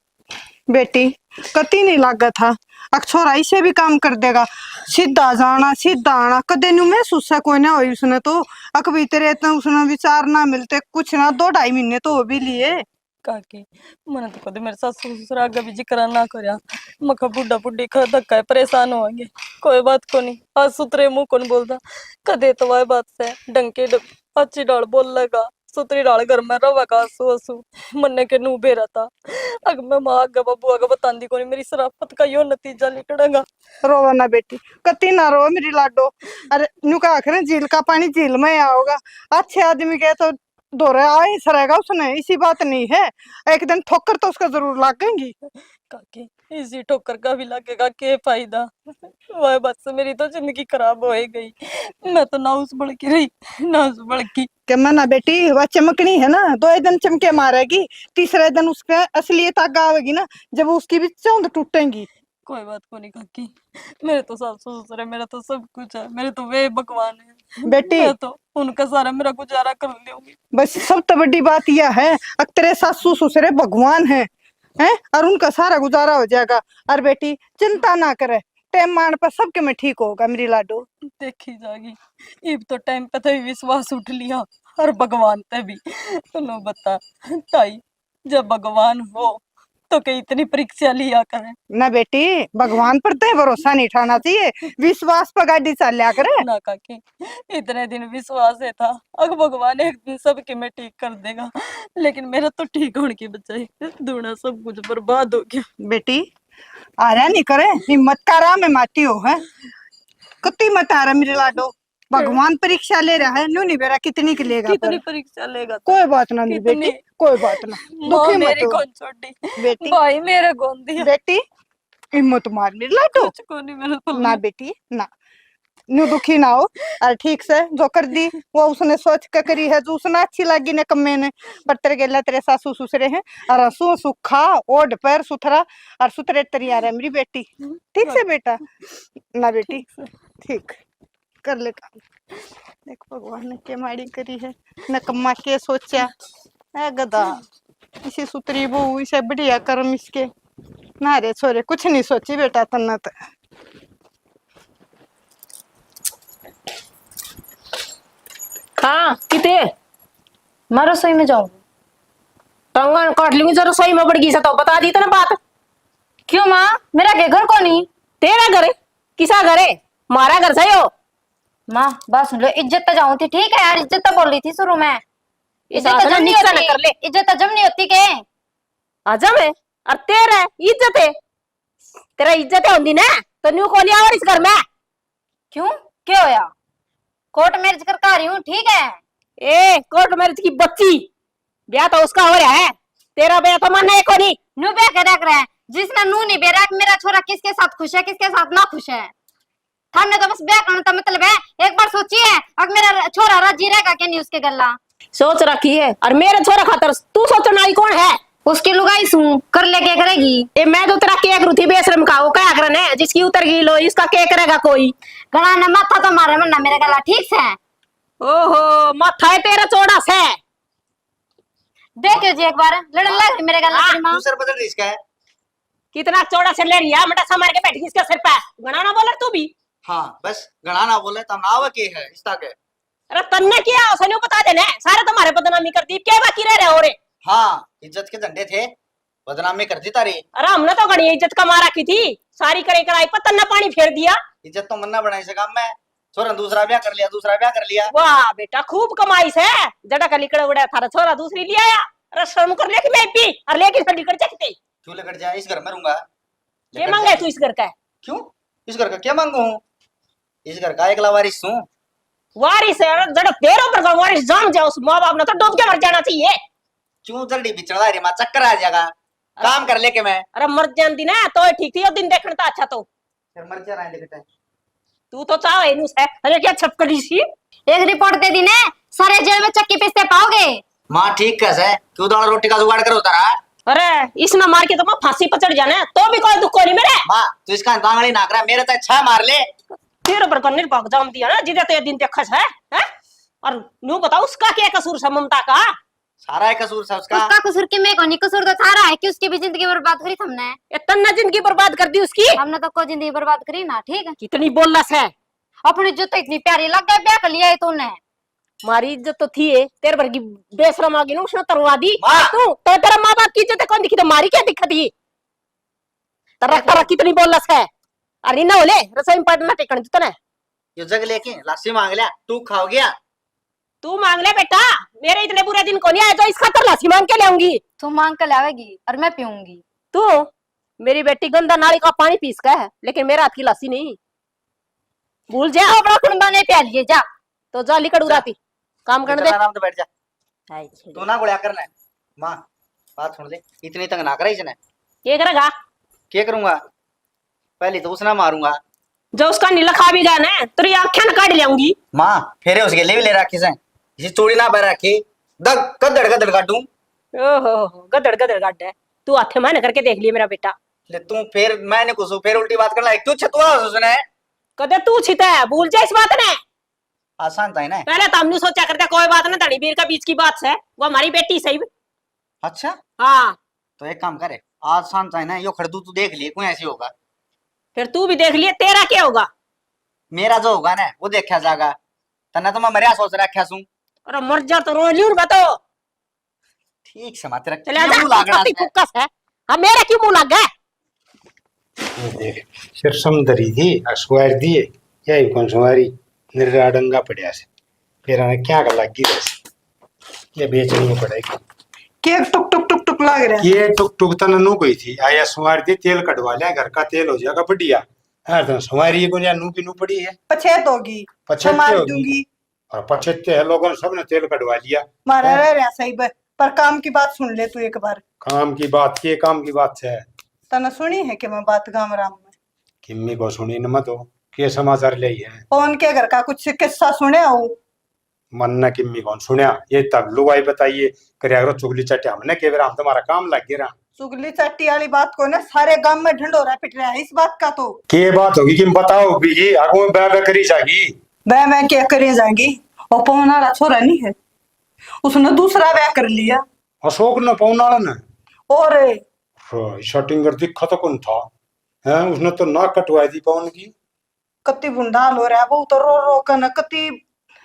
S5: बेटी कति नहीं लागा था, अक्षर ऐसे भी काम कर देगा, सीधा जाना सीधा आना, कदे नु महसूस है कोई ना हो उसने तो। अक भी तेरे इतना उसने विचार ना मिलते कुछ ना, 2-2.5 महीने तो हो भी लिए।
S4: काकी मैंने तो कदे मेरे सास ससुर आगे भी जिक्र ना करया, मखा बुढ़ा बुढ़ी खा धक्का परेशान होंगे। कोई बात को नहीं, आज सुतरे मुंह कौन बोलता, कदे तो वह बात से डंके अच्छी डाल बोल लगा, सुतरी डाल घर में रवा का आंसू आंसू मन्ने के नू बेरा था। अग मैं माँ आगे बाबू आगे बतांदी को नहीं, मेरी शराफत का यो नतीजा निकलेगा।
S5: रोवा ना बेटी, कति ना रो मेरी लाडो। अरे नु का आखिर झील का पानी झील में आओगा, अच्छे आदमी के तो दोरे आए सरेगा उसने, इसी बात नहीं है। एक दिन ठोकर तो उसका जरूर लागेंगी।
S4: काकी इसी ठोकर का भी लगेगा के फायदा, वह बात से मेरी तो जिंदगी खराब हो ही गई। मैं तो ना उस बड़की रही ना उस बड़की।
S5: क्या मना बेटी, वह चमकनी है ना, 2 दिन चमके मारेगी, तीसरे दिन उसका असलियत आग आवेगी ना, जब उसकी भी चौंध टूटेंगी।
S4: कोई बात को नहीं काकी, मेरे तो सास ससुर है, मेरा तो सब कुछ है, मेरे तो वे भगवान है
S5: बेटी
S4: मैं तो उनका सारा मेरा गुजारा कर लूंगी।
S5: बस सब तो बड़ी बात यह है, अक तेरे सासू ससुरे भगवान हैं और उनका सारा गुजारा हो जाएगा। और बेटी चिंता ना करे, टाइम मान पर सबके में ठीक होगा मेरी लाडो।
S4: देखी जाएगी, इब तो टाइम पे तो विश्वास उठ लिया और भगवान पे भी। तुम बता ताई, जब भगवान हो तो कई इतनी परीक्षा लिया करें
S5: ना बेटी, भगवान पर तो भरोसा नहीं उठाना चाहिए, विश्वास पर गाड़ी चलिया करे
S4: ना काकी। इतने दिन विश्वास है था, अब भगवान एक दिन सबके में ठीक कर देगा, लेकिन मेरा तो ठीक होने की बजाय दूना सब कुछ बर्बाद हो गया।
S5: बेटी आ रहा नहीं करे, हिम्मत का राह में माटी हो है, कति मत आ रहा मेरे लाडो। भगवान परीक्षा ले रहा है, न्यू नहीं बेरा कितनी की लेगा
S4: कितनी
S5: पर।
S4: परीक्षा लेगा
S5: कोई बात ना नहीं
S4: कितनी?
S5: बेटी, कोई बात ना,
S4: माँ
S5: दुखी मत
S4: मेरी
S5: हो
S4: कौन छोड़ी,
S5: बेटी।
S4: भाई मेरे कौन दिया,
S5: बेटी हिम्मत मार मेरे लाडो,
S4: कुछ को नहीं मेरे
S5: ना
S4: पल्ले।
S5: बेटी ना, न्यू दुखी ना हो। और ठीक से जो कर दी वो उसने सोच के करी है, जो उसने अच्छी लगी ने कम्मे ने। पर तेरे गेला तेरे सासू ससुरे हैं, और हंसू सुखा ओढ़ पैर सुथरा और सुथरे तरिया रहे मेरी बेटी। ठीक से बेटा ना बेटी, ठीक कर ले काम। देख भगवान ने क्या माड़ी करी है, न कम्मा के सोचा है गधा, इसी सुतरी बहू इसे बढ़िया कर्म इसके ना रे छोरे, कुछ नहीं सोची बेटा तन्ना तो।
S1: हाँ किते
S9: मैं रसोई में जाऊँ?
S1: टंगन काट लूंगी जब रसोई में पड़ गई से तो बता दी तो ना बात।
S9: क्यों माँ, मेरा के घर को नहीं?
S1: तेरा घर है? किसा घर है? मारा घर सही हो।
S9: माँ बात सुन लो, इज्जत तो जाऊँ थी, ठीक है यार, इज्जत तो बोल रही थी शुरू में, इज्जत तो जम नहीं
S1: कर ले।
S9: होती, इज्जत तो जम नहीं होती के।
S1: आजम है और तेरा इज्जत है, तेरा इज्जत है होंगी ना तो न्यू को लिया और इस घर में।
S9: क्यों क्या होया? कोर्ट मैरिज करके आ रही हूँ, ठीक है?
S1: ए कोर्ट मैरिज की बच्ची, ब्याह तो उसका हो रहा है, तेरा ब्याह तो मानना है को नहीं।
S9: नू ब्याह कर रख रहा है, जिसने नू नहीं बेरा मेरा छोरा किसके साथ खुश है किसके साथ ना खुश है। हमने तो बस ब्याह करने का मतलब है, एक बार सोचिए अब मेरा छोरा राजी रहेगा क्या नहीं उसके गल्ला?
S1: सोच रखी है, और मेरे छोरा खातर तू सोचने वाली कौन है?
S9: उसकी लुगाई सू कर ले क्या करेगी?
S1: ए मैं तो तेरा केक रुथी बेशरम का, वो क्या करने है जिसकी उतर गई लो इसका केक करेगा कोई।
S9: घना ने माथा तो मारे मन्ना मेरे गला, ठीक से?
S1: ओहो माथा है तेरा चौड़ा से,
S9: देखियो जी एक बार लड़न लग मेरे गला तेरी माँ।
S3: दूसरा बदल रही इसका है।
S1: कितना चौड़ा से ले रही है, मटा सा मार के बैठ गई इसके सिर पे। गणा ना बोल तू भी।
S3: हाँ बस गणा ना बोले तब ना आवा के है इस्ता के।
S1: अरे तन्ने किया उसने बता देना, सारे तुम्हारे बदनामी करती क्या बाकी रह रहे हो रे।
S3: हाँ इज्जत के झंडे थे, बदनामी कर दी तारी।
S1: अरे हमने तो घड़ी इज्जत का मारा की थी, सारी करे कराई पर तन्ना पानी फेर दिया।
S3: इज्जत तो मन्ना बनाई से काम में, छोरा दूसरा ब्याह कर लिया, दूसरा ब्याह कर लिया।
S1: वाह बेटा खूब कमाई से, जड़ा का लिकड़ उड़ा थारा छोरा दूसरी ले आया। अरे शर्म कर ले कि मैं भी और लेके से लिकड़ चकते।
S3: क्यों लेकर जाए, इस घर में रहूंगा।
S1: ये मांगा है तू इस घर का?
S3: क्यों? इस घर का क्या मांगू हूँ? इस घर का एकला वारिस हूँ।
S1: वारिस है जरा तेरो पर वारिस जान जाओ, उस माँ बाप ने तो डूब के मर जाना चाहिए।
S3: क्यों जल्दी बिचड़ा रही माँ, चक्कर आ जाएगा। काम कर लेके मैं
S1: अरे मर जानती ना तो ठीक थी, और दिन देखने था अच्छा तो
S3: फिर मर जा रहा है।
S1: तू तो चाह है। अरे क्या छपकड़ी सी।
S9: एक रिपोर्ट दे दी ने, सारे जेल में चक्की पीसते पाओगे।
S3: माँ ठीक कैसे? क्यों दाल रोटी का जुगाड़ करो तारा?
S1: अरे इसने मार के तो मैं फांसी पर चढ़ जाना, तो भी कोई दुख को नहीं मेरे।
S3: माँ तू इसका तांगड़ी नाक रहा, मेरे तो अच्छा मार ले।
S1: तेरे पर कन्ने पाक जाम दिया ना, जिधर ते दिन देखस है? और न्यू बताओ उसका क्या कसूर है ममता का?
S3: सारा एक कसूर है उसका।
S9: उसका कसूर की मैं कोनी, कसूर तो सारा है कि उसकी भी जिंदगी बर्बाद करी हमने।
S1: इतना जिंदगी बर्बाद कर दी उसकी।
S9: हमने तो कोई जिंदगी बर्बाद करी ना, ठीक है।
S1: कितनी बोलस है।
S9: अपनी इज्जत तो इतनी प्यारी लग गई, ब्याह कर लिया है तूने।
S1: हमारी इज्जत तो थी है, तेरे भर की बेशरम आ गई ना, उसने तरवा दी।
S3: माँ!
S1: तू तो तेरा माँ बाप की इज्जत कौन दिखी? तो मारी क्या दिक्कत थी? तरह कितनी बोलस है। अरे ना बोले रसोई में पड़ना टेकन तो ना
S3: ये जग लेके लाशी मांग लिया, तू खाओ गया।
S1: तू मांग ले बेटा, मेरे इतने बुरे दिन को नहीं आए तो इस खातर लासी मांग के लाऊंगी।
S9: तू मांग कर लावेगी और मैं पीऊंगी।
S1: तू मेरी बेटी गंदा नाली का पानी पीस का है, लेकिन मेरा हाथ की लासी नहीं भूल जा।
S9: अपना कुंडा नहीं प्या लिए जा।
S1: तो जा लिकड़ उड़ाती काम करने दे।
S3: आराम से बैठ जा, तू ना गुड़िया करना है। माँ बात सुन ले, इतनी तंग ना करे इसने।
S1: क्या करेगा?
S3: क्या करूंगा? पहले तो उसना मारूंगा।
S1: जो उसका नीला खा भी गया ना, तेरी आंखें न काट लाऊंगी।
S3: माँ फेरे उसके लिए भी ले रखी से, इसी चूड़ी ना बह रखी, दग गदड़ गदड़ काटूं।
S1: ओहो गदड़ गदड़ गाड है। तू हाथे माने करके देख लिए मेरा बेटा।
S3: ले तू फिर मैंने कुछ फिर उल्टी बात करना है, क्यों छतुआ उसने?
S1: कदे तू छिता है, भूल जा इस बात ने।
S3: आसान था ना।
S1: पहले तो हमने सोचा करते कोई बात ना, धनी वीर का बीच की बात है, वो हमारी बेटी सही।
S3: अच्छा
S1: हाँ
S3: तो एक काम करे, आसान था ना, यो खड़दू तू देख लिए कोई ऐसी होगा।
S1: फिर तू भी देख लिए, तेरा क्या होगा?
S3: मेरा जो होगा ना वो देखा जाएगा। तना तो मैं मरिया सोच रखा हूँ।
S1: अरे मर जा तो रो लियो बताओ।
S3: ठीक से मात्र
S1: चले जा, फुक्कस है। हाँ मेरा क्यों मुंह लग गया?
S6: देख सिर समदरी थी असवार दिए, यही कौन सवारी निरा डंगा पड़िया से, फिर हमें क्या कर लगी बस ये बेचनी को पड़ेगी।
S5: केक टुक टुक टुक टुक लग रहा है।
S6: ये टुक टुक तन नु गई थी, आया सवार दी तेल कटवा लिया, घर का तेल हो जाएगा बढ़िया। हाँ तो सवारी को नू की नू पड़ी है,
S5: पछेत होगी,
S6: पछेते
S5: मार
S6: होगी।
S5: दूंगी।
S6: और पछेते है लोगों ने सबने तेल कटवा लिया।
S5: मारा रह रहा सही पर काम की बात सुन ले तू एक बार।
S6: काम की बात के काम की बात है।
S5: तने सुनी है कि मैं बात गाँव राम में
S6: किम्मी को सुनी न मत हो, के समाचार ले है
S5: पवन के घर का कुछ किस्सा सुने हो?
S6: मन न किम्मी कौन सुनिया, ये तब लुगाई बताइए करे अगर चुगली चटे हमने के बेरा हम तुम्हारा काम लग गया।
S5: चुगली चट्टी वाली बात को ना सारे गांव में ढंढोरा पिट रहा है इस बात का। तो
S6: के बात होगी कि बताओ भी आगो बे बे करी जागी।
S5: मैं क्या करे जाएंगी? और पवन वाला छोरा नहीं है, उसने दूसरा ब्याह कर लिया।
S6: अशोक न पौनाला न
S5: और
S6: शटिंग कर दिखा तो कौन था है, उसने तो नाक कटवाई थी पवन की।
S5: कति बुंडा हाल हो रहा है वो तो रो रो कर कति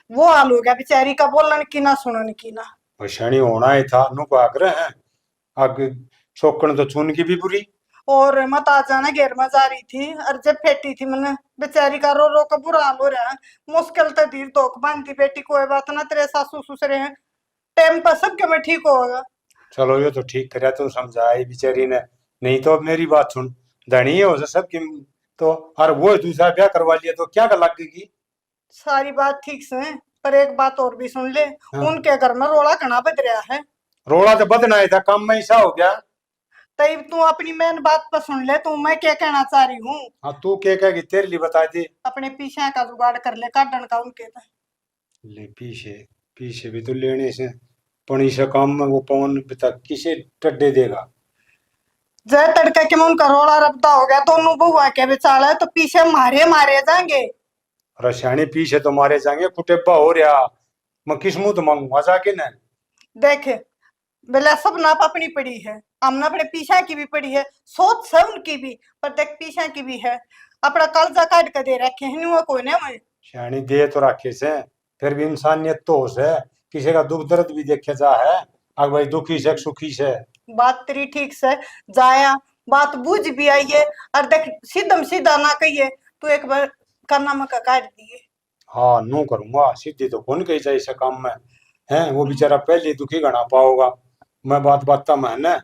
S5: वो हाल हो गया बेचारी का, बोलन की ना सुनन की ना।
S6: वैशाणी होना ही था नु को आग्रह है आगे शोकन तो चुन की भी बुरी।
S5: और मत आ जाना घेर में जा रही थी और जब फेटी थी मैंने बेचारी का रो रो का बुरा हाल हो रहा है। मुश्किल तो धीर तो बांधती बेटी कोई बात ना, तेरे सासू ससुरे हैं टाइम पर सब क्यों में ठीक होगा।
S6: चलो ये तो ठीक करे तो समझाई बेचारी ने, नहीं तो मेरी बात सुन धनी हो सब की तो, और वो दूसरा ब्याह करवा लिया तो क्या कर लगेगी?
S5: सारी बात ठीक से है, पर एक बात और भी सुन ले।
S6: हाँ।
S5: उनके घर में रोड़ा घना बज रहा है।
S6: रोड़ा तो बदना ही था, काम में ऐसा हो गया।
S5: तब तू अपनी मेन बात पर सुन ले, तू मैं क्या कहना चाह रही हूँ।
S6: हाँ तू क्या कहेगी तेरे लिए बता दे।
S5: अपने पीछे का जुगाड़ कर ले काटन का उनके तो।
S6: ले पीछे पीछे भी तो लेने से पणी से काम में वो पवन पिता किसे टड्डे देगा।
S5: जय तड़का के में उनका रोड़ा रबदा हो गया, दोनों बहुआ के बेचारा तो पीछे मारे मारे जाएंगे।
S6: रसायनी पीछे तो मारे जाएंगे, कुटेबा हो रहा मैं किस्मत मांगूंगा जाके न।
S5: देख बेला सब नाप अपनी पड़ी है, हमने अपने पीछे की भी पड़ी है, सोच है उनकी भी, पर देख पीछे की भी है। अपना कलजा काट कर दे रखे हैं कोई ने मैं।
S6: शानी दे तो रखे से फिर भी इंसानियत तो होश है, किसी का दुख दर्द भी देखे जा है। अगर भाई दुखी से सुखी से
S5: बात तेरी ठीक से जाया, बात बुझ भी आई है। और देख सीधम सीधा ना कहिए, तू एक बार करना मका काट दिए।
S6: हाँ नू करूंगा, सीधी तो कौन कही जाए इस काम में है, वो बेचारा पहले दुखी गणा पाओगा। मैं बात बात मैं न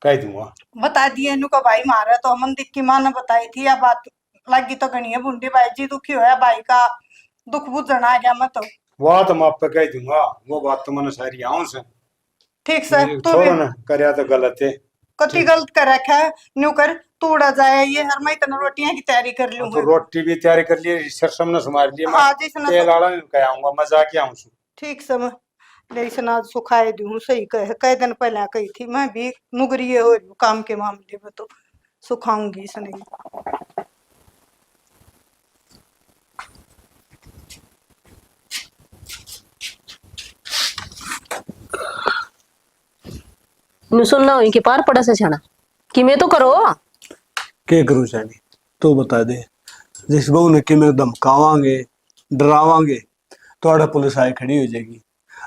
S6: कह दूंगा।
S5: बता दिए इनको भाई मारा तो अमन दिख की माँ ने बताई थी या बात लगी तो गणी है बुंडी भाई जी दुखी होया भाई का दुख बुझना आ गया मत।
S6: वो तो मैं आप पे कह दूंगा, वो बात तो मैंने सारी आऊं से।
S5: ठीक से तू भी
S6: छोड़ो ना, करया तो गलत है।
S5: कति गलत कर रखा है न्यू कर तू उड़ा जाए ये हर मैं इतना रोटियां की तैयारी कर लूं
S6: तो रोटी भी तैयारी कर लिए, सरसम ने सुमार लिए, मैं
S5: हाँ जिसने
S6: तेल आड़ा कह आऊंगा, मजा के आऊं।
S5: ठीक से मैं लेसना सुखाए दूं सही कह दिन पहले कही थी मैं भी मुगरिए हो रही हूँ काम के मामले में तो सुखाऊंगी इसने।
S1: नु सुनना हो कि पार पड़ा से छाना कि मैं तो करो
S2: के करूं सैनी तू बता दे। जिस बहू ने कि मेरे धमकावांगे डरावांगे तो आड़ा पुलिस आए खड़ी हो जाएगी।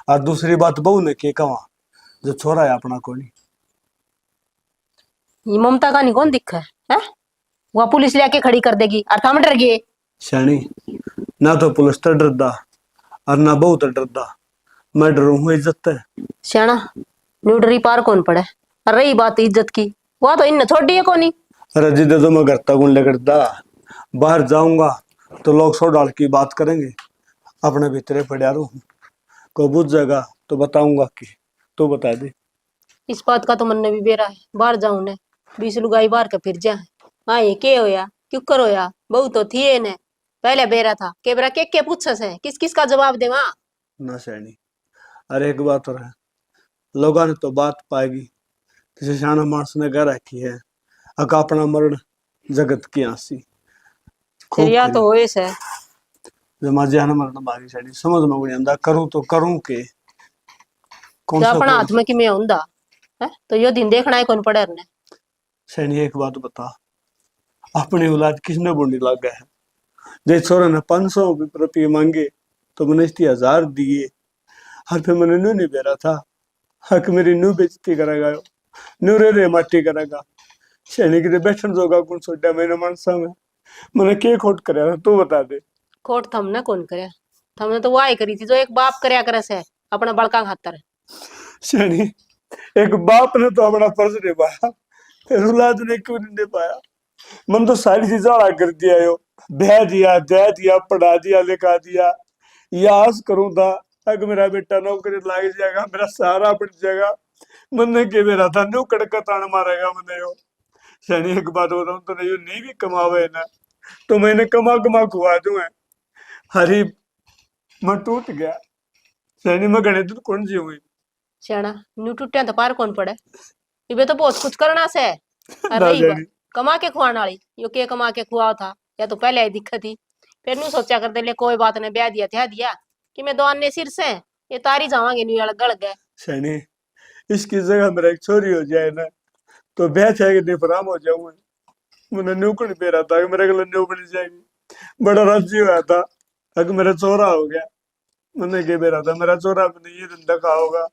S2: और दूसरी बात बहू ने के कहा जो छोरा है अपना कोनी।
S1: ये ममता का नहीं कौन दिखा है वह पुलिस लेके खड़ी कर देगी और थम डर गए।
S2: सैनी ना तो पुलिस तो डरदा और ना बहू तो डरदा, मैं डरू हूँ इज्जत है।
S1: श्याणा न्यूडरी पार कौन पड़े और रही बात इज्जत की वह तो इन छोड़ी है कोनी।
S2: अरे जिदे तो मैं घर तक गुंडे करता बाहर जाऊंगा तो लोग सौ डाल की बात करेंगे, अपने भीतरे पड़ा रहूं को बुझ जाएगा तो बताऊंगा कि तू बता दे।
S1: इस बात का तो मन ने भी बेरा है बाहर जाऊं ने 20 लुगाई बाहर के फिर जाए हाँ ये के होया क्यों करो या बहु तो थी ने पहले बेरा था केबरा के पूछ से किस किस का जवाब दे वहां
S2: ना सैनी। अरे एक बात और है, लोगों ने तो बात पाएगी किसी शाना मानस ने घर रखी है अका अपना मरण जगत की आंसी
S1: या तो होए से
S2: जमा जान मरण मारी सैनी समझ में नहीं आंदा करूं तो करूं के कौन
S1: जो
S2: सा
S1: अपना हाथ में कि मैं हुंदा है तो यो दिन देखना है कौन पड़े ने।
S2: सैनी एक बात बता, अपनी औलाद किसने बुंडी लग गया है। जे छोरा ने 500 रुपये मांगे तो मैंने 1000 दिए और फिर मैंने नू नहीं बेरा था हक मेरी नू बेइज्जती करेगा नू रे माटी करेगा। सैनी की बैठन जोगा कौन सोचा मैंने मानसा में मैंने के खोट करया तू बता दे।
S1: खोट थमने कौन करे थमने तो वाही करी थी जो एक बाप करया करे से अपना बड़का खातर।
S2: सैनी एक बाप ने तो अपना फर्ज निभाया फिर औलाद ने क्यों नहीं निभाया। मन तो सारी चीजें अड़ा कर दिया यो ब्याह दिया दया दिया पढ़ा दिया लिखा दिया यास करूं था अगर मेरा बेटा नौकरी लाग जाएगा मेरा सहारा बढ़ जाएगा मन के मेरा था न्यू कड़का तान मारेगा मैंने यो। सैनी एक बात बताऊं तो नहीं नहीं भी कमावे ना तो मैंने कमा कमा खुआ दूं है हरी मैं टूट गया। सैनी में गणे तो कौन जी हुई
S1: श्याणा न्यू टूटिया तो पार कौन पड़े इबे तो बहुत कुछ करना से
S2: ना
S1: रही
S2: जानी।
S1: कमा के खुआने वाली यो के कमा के खुआ था या तो पहले ही दिक्कत थी फिर नु सोचा करते ले कोई बात नहीं ब्याह दिया कि मैं दो अन्य सिर से ये तारी जावांगे न्यू वाला गड़ गए।
S2: सैनी इसकी जगह मेरा एक छोरी हो जाए ना तो ब्याह चाहे निफराम हो जाऊंगा। मैंने न्यूकड़ पे रहा था कि मेरे गले न्यू बन जाएगी बड़ा राजी हुआ था अगर मेरा चोरा हो गया मैंने के बेरा था मेरा चोरा मैंने ये धंधा कहा होगा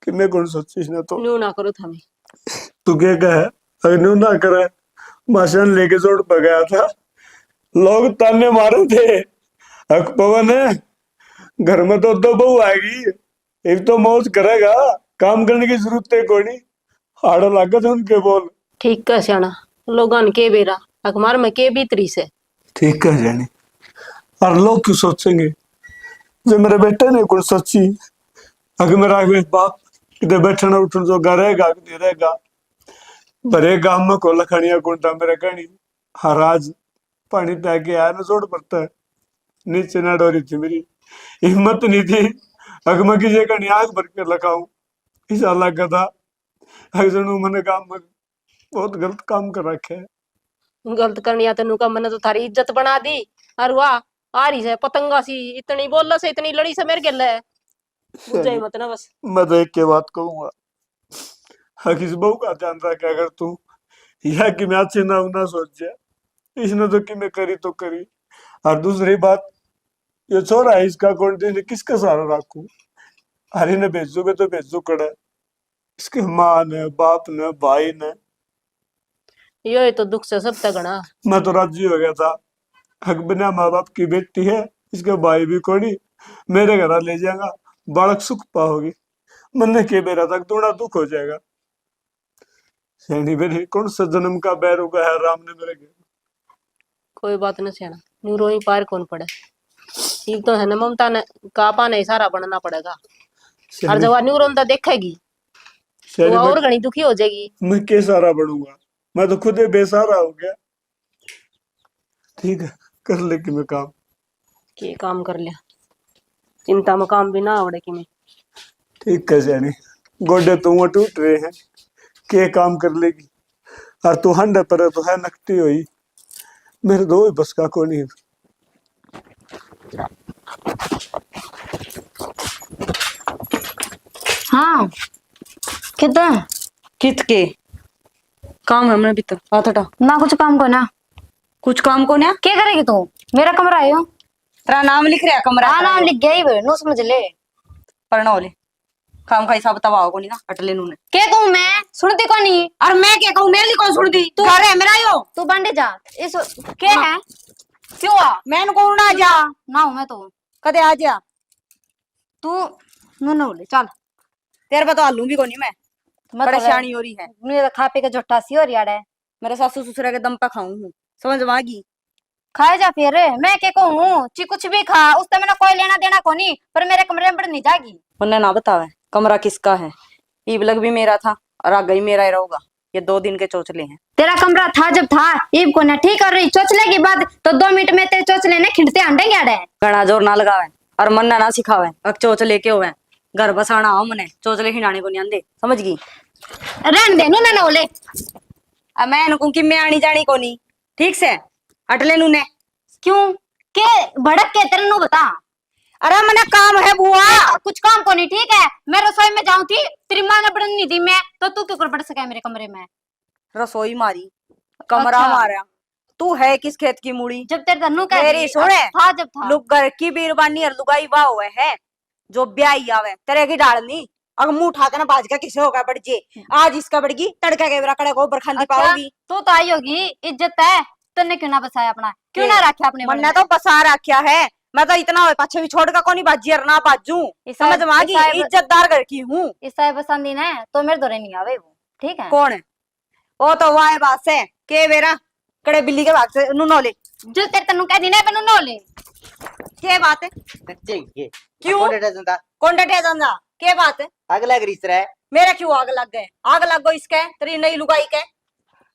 S2: कि मैं कौन सोची ना तो
S1: न्यू ना करो थमी
S2: तू क्या कहे अगर न्यू ना करे माशन लेके जोड़ पर गया था लोग ताने मारे थे हक पवन है घर में तो दो बहू आएगी एक तो मौज करेगा काम करने की जरूरत है कोई नहीं हाड़ा लागत है उनके बोल।
S1: ठीक है श्याणा लोगन के बेरा अखबार में के भीतरी से
S2: ठीक है जानी और लोग क्यों सोचेंगे जो मेरे बेटे ने कुछ सोची अगर मेरा बाप किधर बैठना उठन जो रहेगा कि नहीं रहेगा भरे गांव में को लखनिया कुंडा मेरे कहानी हर आज पानी पै के आया ना जोड़ पड़ता है नीचे ना डोरी थी मेरी हिम्मत नहीं थी अगर मैं किसी का आग भर के लगाऊं इस अल्लाह का था अगर मैंने काम में बहुत गलत काम कर रखे है।
S1: गलत करनी या तेनू का मैंने तो थारी इज्जत बना दी और वाह आ रही से पतंगा सी इतनी बोल से इतनी लड़ी से मेरे गिल है बुझाई मत ना बस।
S2: मैं तो एक के बात कहूंगा हक इस बहू का ध्यान रखा अगर तू या कि मैं अच्छे ना सोच जाए इसने तो कि मैं करी तो करी और दूसरी बात ये छोरा है इसका कौन दिन किसका सहारा रखू हरी ने भेजू मैं तो भेजू कड़ा इसके माँ ने बाप ने भाई ने
S1: यो तो दुख से सब तगड़ा
S2: मैं तो राजी हो गया था हक बिना माँ बाप की बेटी है इसके भाई भी कोनी मेरे घर ले जाएगा बालक सुख पाओगी मन के मेरा तक थोड़ा दुख हो जाएगा। सैनी मेरे कौन सा जन्म का बैर होगा है राम ने मेरे के।
S1: कोई बात न सियाना, न्यू रोई पार कौन पड़े। ठीक तो है ना, ममता ने कापा नहीं सारा बनना पड़ेगा। और जब न्यू रोंदा देखेगी तो और घनी दुखी हो जाएगी।
S2: मैं के सारा बनूंगा, मैं तो खुद ही बेसहारा हो गया। ठीक है कर ले कि मैं काम
S1: के काम कर लिया, चिंता में काम भी ना आवड़े कि मैं।
S2: ठीक है सैनी, गोडे तो टूट रहे हैं, के काम कर लेगी। और तू हंडे पर तो है नकटी हुई, मेरे दो ही बस का को नहीं।
S9: हाँ कितना
S4: कित के काम है हमने भी तो हाथ हटा।
S9: ना कुछ काम को ना,
S4: कुछ काम को ना
S9: क्या करेगी तू? मेरा कमरा है यो।
S4: तेरा नाम लिख रहा है कमरा।
S9: हाँ नाम लिख गया ही नो समझ ले।
S4: पढ़ना वाले काम का हिसाब बतावा को नहीं ना अटले नूने।
S9: क्या कहूँ मैं, सुनती कौन नहीं?
S4: और मैं क्या कहूँ, मेरी कौन सुनती?
S9: तू
S4: घर है मेरा यो।
S9: तू बंडे जा इस क्या है
S4: क्यों आ मैंने को ना जा
S9: ना हूँ मैं तो।
S4: कदे आ जा
S9: तू नो बोले चल।
S4: तेरे पे तो आलू भी कोनी मैं परेशानी हो रही है।
S9: मेरा खा पी के झट्टा सी हो रही है।
S4: मेरे सासू ससुर के दम पे खाऊं हूँ, समझ में आ गई?
S9: खाए जा फिर, मैं क्या कहूँ ची कुछ भी खा, उससे मैंने कोई लेना देना को नहीं, पर मेरे कमरे में नहीं जागी।
S4: उन्हें ना बतावे कमरा किसका है। ईब लग भी मेरा था और आगे ही मेरा ही रहूगा। ये 2 दिन के चोचले हैं।
S9: तेरा कमरा था जब था, ईब को ना ठीक कर रही चोचले की बात तो 2 मिनट में तेरे चोचले ने खिंडते अंडे गाड़े।
S4: घना जोर ना लगावे और मन ना सिखावे। अब चोचले के हुए घर बसाना हो मने, चोचले खिंडाने को नहीं आंदे, समझ गई?
S9: रहन दे नु ना बोले।
S4: अब मैं इनको कि मैं आनी जानी को नहीं, ठीक से अटले नू ने
S9: क्यों के भड़क के तेरे नु बता।
S4: अरे मने काम है बुआ।
S9: कुछ काम को नहीं, ठीक है? मैं रसोई में जाऊं थी, तेरी मां ने बढ़नी थी मैं, तो तू क्यों कर बढ़ सका है मेरे कमरे में?
S4: रसोई मारी कमरा
S9: अच्छा।
S4: मारा। तू है किस खेत की मूड़ी?
S9: जब तेरे धनु का
S4: मेरी सुने
S9: था जब था।
S4: लोग घर की बीरबानी और लुगाई वाह हुए है जो ब्याही आवे तेरे की डालनी। अगर मुंह उठा के ना बाज का किसे होगा बढ़ जे, आज इसका बढ़गी तड़का के बरा को बरखांदी
S9: अच्छा,
S4: पाओगी।
S9: तू तो आई होगी, इज्जत है तन्ने क्यों ना बसाया अपना, क्यों ना रखा अपने
S4: मन ने तो बसा रखा है। मैं तो इतना हो पाछे भी छोड़ का कोनी बाजी और ना बाजू, समझ में आ गई? इज्जतदार घर की हूँ।
S9: ईसाई पसंदी ने तो मेरे दौरे नहीं आवे वो, ठीक है?
S4: कौन है वो? तो वाह बात है के बेरा कड़े बिल्ली के भाग से नुनो ले
S9: जो तेरे तनु कह दी ना बनु नो ले।
S4: के बात है? क्यों कौन डटे जाना? के बात है?
S3: आग लग रही है
S4: मेरा क्यों आग लग गए? आग लग गई इसके तेरी नई लुगाई के।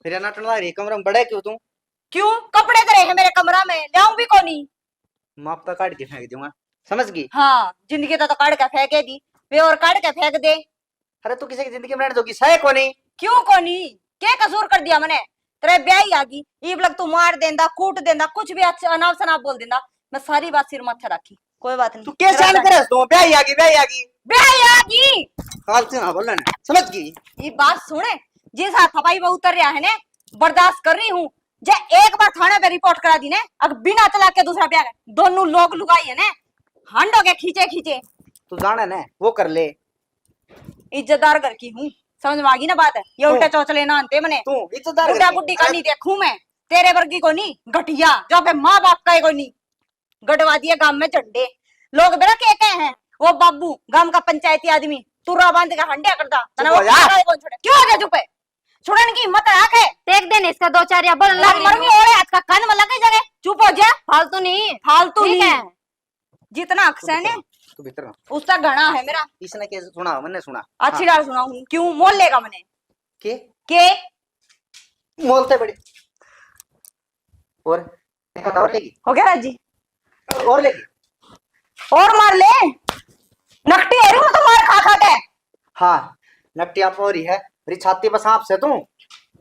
S3: फिर नाटन लग रही कमरा में बड़ा क्यों तू?
S4: क्यों कपड़े तेरे हैं मेरे कमरा में, लाऊं भी कोनी।
S3: माप का काट के फेंक दूंगा, समझ गई?
S4: हाँ जिंदगी तो काट के फेंके दी वे और काट के फेंक दे।
S3: अरे तू किसी की जिंदगी में रहने दोगी सही को नहीं?
S4: क्यों कोनी? क्या कसूर कर दिया मैंने? तेरे ब्याह आ गई ईब लग तू मार देंदा कूट देंदा कुछ भी अनाप शनाप बोल देंदा, मैं सारी बात सिर माथे रखी। कोई बात नहीं।
S3: तू क्या सहन करे? तू ब्याह आ गई
S4: ब्याह आ गई
S3: फालतू ना बोलना ना, समझ गई?
S4: ये बात सुने, जिस हाथ थपाई में उतर रहा है ने बर्दाश्त कर रही हूँ। जे एक बार थाने पे रिपोर्ट करा दी ने अगर बिना तलाक के दूसरा ब्याह दोनों लोग लुगाई है ने हांडो के खींचे खींचे।
S3: तू जाने ना वो कर ले।
S4: इज्जतदार घर की हूँ, समझ में आ गई ना बात है? ये उल्टे चौचले ना आनते मने।
S3: तू इज्जतदार
S4: बुढ़ा बुढ़ी का नहीं देखूं मैं, तेरे वर्गी को नहीं घटिया जो पे माँ बाप का को नहीं। गढ़वा दिए गांव में झंडे लोग बेरा के हैं वो बाबू गांव का पंचायती आदमी तुरा बांध के हंडिया करता तना वो कौन छोड़े? क्यों आ गया चुप है? छोड़ने की हिम्मत रख है?
S9: देख देने इसका 2-4 या बोल लग
S4: मरमी हो रहा है आज का कान में लगे जगह। चुप हो जा,
S9: फालतू नहीं,
S4: फालतू
S9: ठीक
S4: नहीं
S9: है?
S4: जितना अक्सर है
S3: तू भीतर
S4: उसका घना है मेरा।
S3: इसने के सुना मैंने सुना
S4: अच्छी डाल सुना हूँ क्यों मोल लेगा मैंने
S3: के
S4: के
S3: मोलते बड़े और लेगी
S4: हो गया राजी
S3: और लेगी
S4: और मार ले नकटी हो रही हूँ तो मार खा खा के।
S3: हाँ नकटी आप हो रही है मेरी छाती पर सांप से तू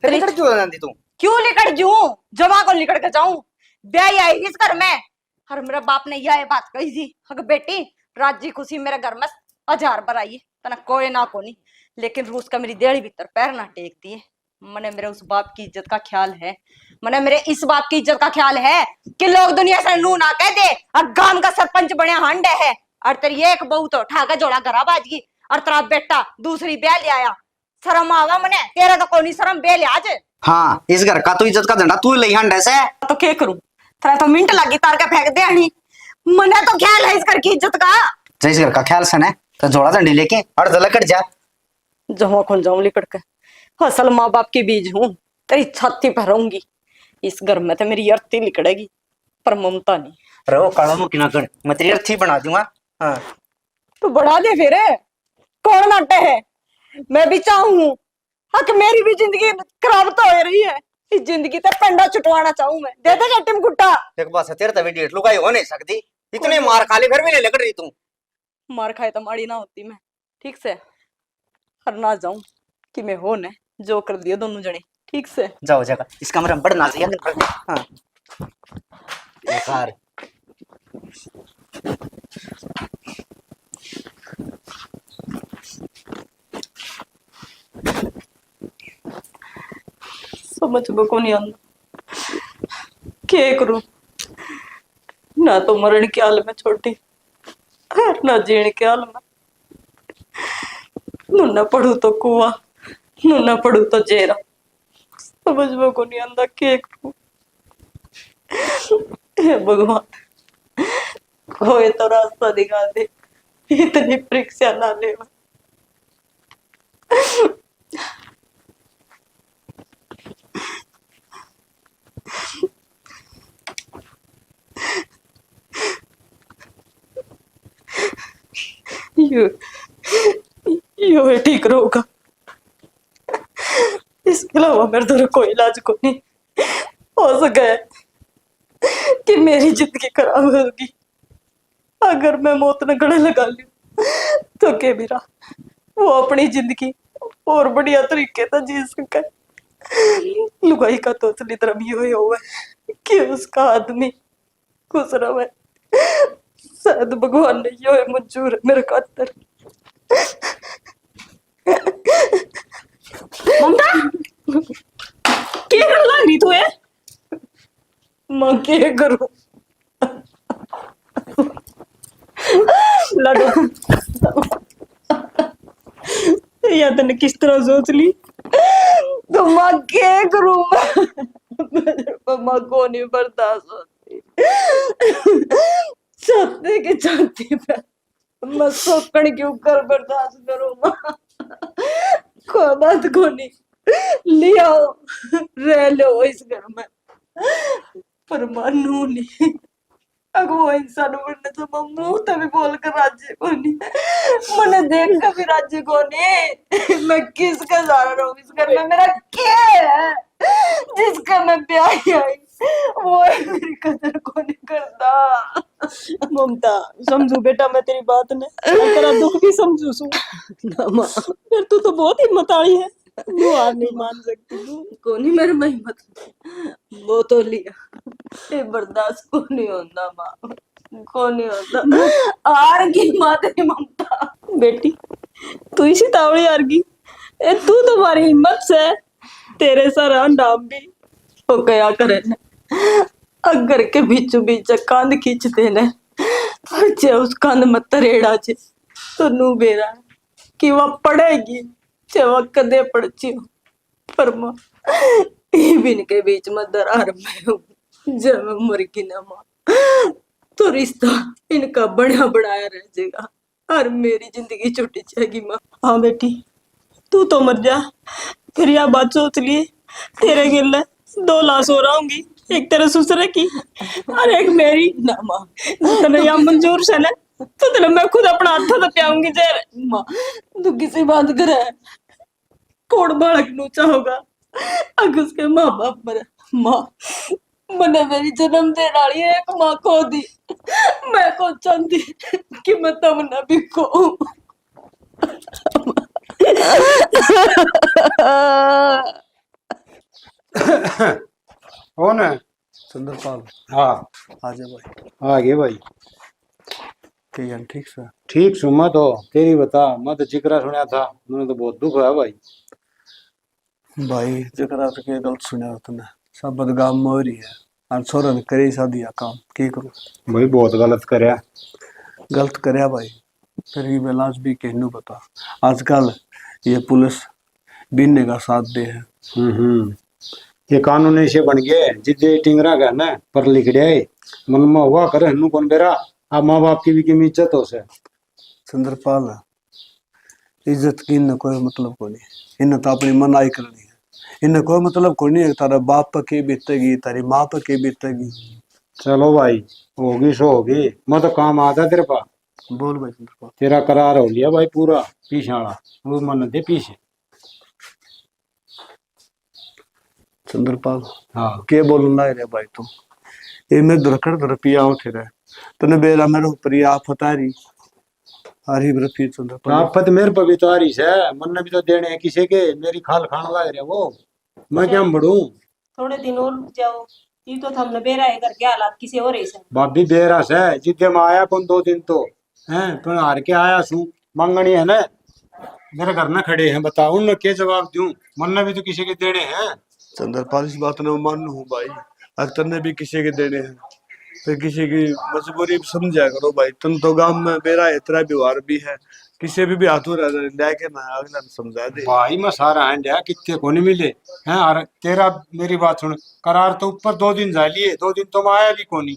S3: फिर निकल क्यों जाती तू?
S4: क्यों लिकड़ जू जमा को लिकड़ के जाऊं? ब्याह आई इस घर में और मेरे बाप ने यह बात कही थी अगर बेटी राजी खुशी मेरे घर में 1000 बार आई तना कोई ना को नहीं, लेकिन रूस का मेरी देड़ी भीतर पैर ना टेकती है। मने मेरे उस बाप की इज्जत का ख्याल है, मने मेरे इस बाप की इज्जत का ख्याल है कि लोग दुनिया से नू ना कह दे और गांव का सरपंच बने हांडे है और तेरी एक बहू तो ठाका जोड़ा घरा बाजगी और तेरा बेटा दूसरी ब्याह ले आया। शर्म आवा मने? तेरा तो कोई शर्म बे ले आज।
S3: हाँ इस घर का तो इज्जत का झंडा तू ले हंडे से
S4: तो क्या करूं? तेरा तो मिनट लगी तार के फेंक दे हनी। मने तो ख्याल है इस घर की इज्जत का।
S3: इस घर का ख्याल से ना तो जोड़ा झंडी लेके और जला कट जा
S4: जमा खोल जाऊं लिकड़ के असल माँ बाप की बीज हूँ, तेरी छाती पर रहूंगी। इस घर में तो मेरी अर्थी निकलेगी, पर ममता नहीं।
S3: अरे वो काला मुंह की ना कर, मैं तेरी अर्थी बना दूंगा। हाँ
S4: तो बढ़ा दे फिर, कौन नाटे है? मैं भी चाहूँ हक, मेरी भी जिंदगी खराब तो हो रही है। इस जिंदगी ते पंडा छुटवाना चाहूँ मैं। दे दे टिम गुट्टा।
S3: एक बात है, तेरे तभी डेट लुगाई हो नहीं सकती, इतने मार खा ली फिर भी नहीं लग रही तू।
S4: मार खाए तो माड़ी ना होती मैं, ठीक से। हर ना जाऊं कि मैं हो न जो कर दिया दोनों जने, ठीक से।
S3: जाओ जगह इस कमरे में बढ़ना चाहिए। हाँ बेकार।
S4: समझ में को नहीं आंदा क्या करूं। ना तो मरण के हाल में छोटी, ना जीण के हाल में। नू ना पढ़ू तो कुआ, नू ना पढ़ू तो जेरा। समझ में को नहीं आंदा क्या करूं। हे भगवान, कोई तो रास्ता दिखा दे, इतनी परीक्षा ना ले। यो यो है ठीक रहेगा। इसके अलावा मेरे तो कोई इलाज को नहीं हो सका है कि मेरी जिंदगी खराब होगी। अगर मैं मौत न गले लगा लूं तो के मेरा वो अपनी जिंदगी और बढ़िया तरीके से जी सके। लुगाई का तो असली धर्म ये हुआ है कि उसका आदमी खुश रहे। शायद भगवान ने यो है मंजूर है मेरे खातर। ममता क्या कर रही तू है? मैं क्या करूं? लगो या तने किस तरह सोच ली तो मैं क्या करूं? मैं को नहीं बर्दाश्त होती। छाती की छाती पे मैं सोकड़ क्यों कर बर्दाश्त करूं? मां कोई बात को नहीं, लिया रह लो इस घर में, पर मानू नहीं। अगर वो इंसान बनने तो मैं मुंह तभी बोल कर राज्य को नहीं, मैंने देख कर भी राज्य को नहीं। मैं किसका सहारा रहूं इस घर में? मेरा क्या है जिसका मैं ब्याह आई वो मेरी कदर को नहीं करता। ममता समझू बेटा मैं तेरी बात ने, तेरा दुख भी समझू सू। फिर तू तो बहुत हिम्मत आई है, तू हार नहीं मान सकती। तू को नहीं मेरे में हिम्मत वो तो लिया, ये बर्दाश्त को नहीं होता माँ, को नहीं होता। हार की माँ तेरी ममता। बेटी तू इसी तावड़ी हार गई, तू तुम्हारी हिम्मत से तेरे सर नाम भी हो गया करे न। अगर के बीचों बीच कांद खींचते न, जे उस कांद में तरेड़ा छे तो नू बेरा कि वह पड़ेगी जे वह कदे पड़ची हो। पर माँ इनके बीच में दरार में हूँ जब मैं मर गई ना माँ तो रिश्ता इनका बढ़िया बढ़ाया रह जाएगा और मेरी जिंदगी छूट जाएगी माँ। हाँ बेटी तू तो मर जा, फिर यह बात सोच लिए तेरे गिले 2 लाश हो रहूंगी, एक तेरे ससुर की और एक मेरी। ना माँ तने या मंजूर से ना तो तेरे मैं खुद अपना हाथ तो प्याऊंगी जेर। माँ तू किसी बात करे कौन बालक नू चाहोगा अगर उसके माँ बाप मरे? माँ मैंने मेरी जन्म दे डाली एक माँ को दी, मैं को चाहती कि मैं तब न भी को।
S6: कौन है?
S2: सुंदरपाल
S6: हाँ
S2: आजा भाई।
S6: आ गए भाई।
S2: ठीक ठीक सर।
S6: ठीक सुमा तो तेरी बता, मैं तो जिक्र सुना था, मैंने तो बहुत दुख है भाई।
S2: भाई जरा तो के गलत सुना तूने, सब बदगाम में हो रही है और छोरा ने करे शादी काम की करूं
S6: भाई बहुत गलत करया।
S2: गलत करया भाई, फिर भी बेलाज भी कहनू पता। आजकल ये पुलिस बिन्ने का साथ दे है।
S6: ये कानून ऐसे बन गए जिदे टिंगरा का ना पर लिख दिया मन में हुआ करे हनु कौन बेरा। अब माँ बाप की भी किम इज्जत हो से।
S2: सुंदरपाल इज्जत की इन्हें कोई मतलब को नहीं, इन्हें तो अपनी मनाई करनी है, इन्हें कोई मतलब को नहीं है तारा बाप पर के बीतेगी तारी माँ पर के बीतेगी।
S6: चलो भाई, होगी सो होगी। मैं तो काम आता तेरे पास।
S2: बोल भाई चंद्रपाल।
S6: तेरा करार हो लिया भाई पूरा, पीछे वाला वो मन दे पीछे।
S2: चंद्रपाल
S6: हाँ
S2: के बोलना है रे भाई तुम, ये मैं दुरकड़ दुरपिया उठे रहे तने बेरा मेरे ऊपर ये आफत आ रही अरे रफी चंद्रपाल।
S6: आफत मेरे पर भी तो आ रही है, मन ने भी तो देने हैं किसी के, मेरी खाल खाने लग रहे वो, मैं क्या बढ़ू।
S8: थोड़े दिन और रुक जाओ, ये तो हमने बेरा है करके हालात किसी और ऐसे।
S6: भाभी बेरस है, जिद्दे में आया कौन 2 दिन तो हैं, पर हार के आया सू, मंगनी है ना मेरे घर में खड़े हैं, बताओ उन्हें क्या जवाब दूं, मन ने भी तो किसी के देने हैं।
S2: चंद्रपाल इस बात ने मान हूँ भाई, अख्तर ने भी किसी के देने हैं, फिर किसी की मजबूरी समझा करो भाई। तुम तो गांव में मेरा इतना व्यवहार भी है, किसी भी हाथों रह के ना अगला समझा दे
S6: भाई मैं सारा हैंड है, कितने को नहीं मिले हैं। और तेरा मेरी बात सुन, करार तो ऊपर 2 दिन जा लिए, 2 दिन तो मैं आया भी को नहीं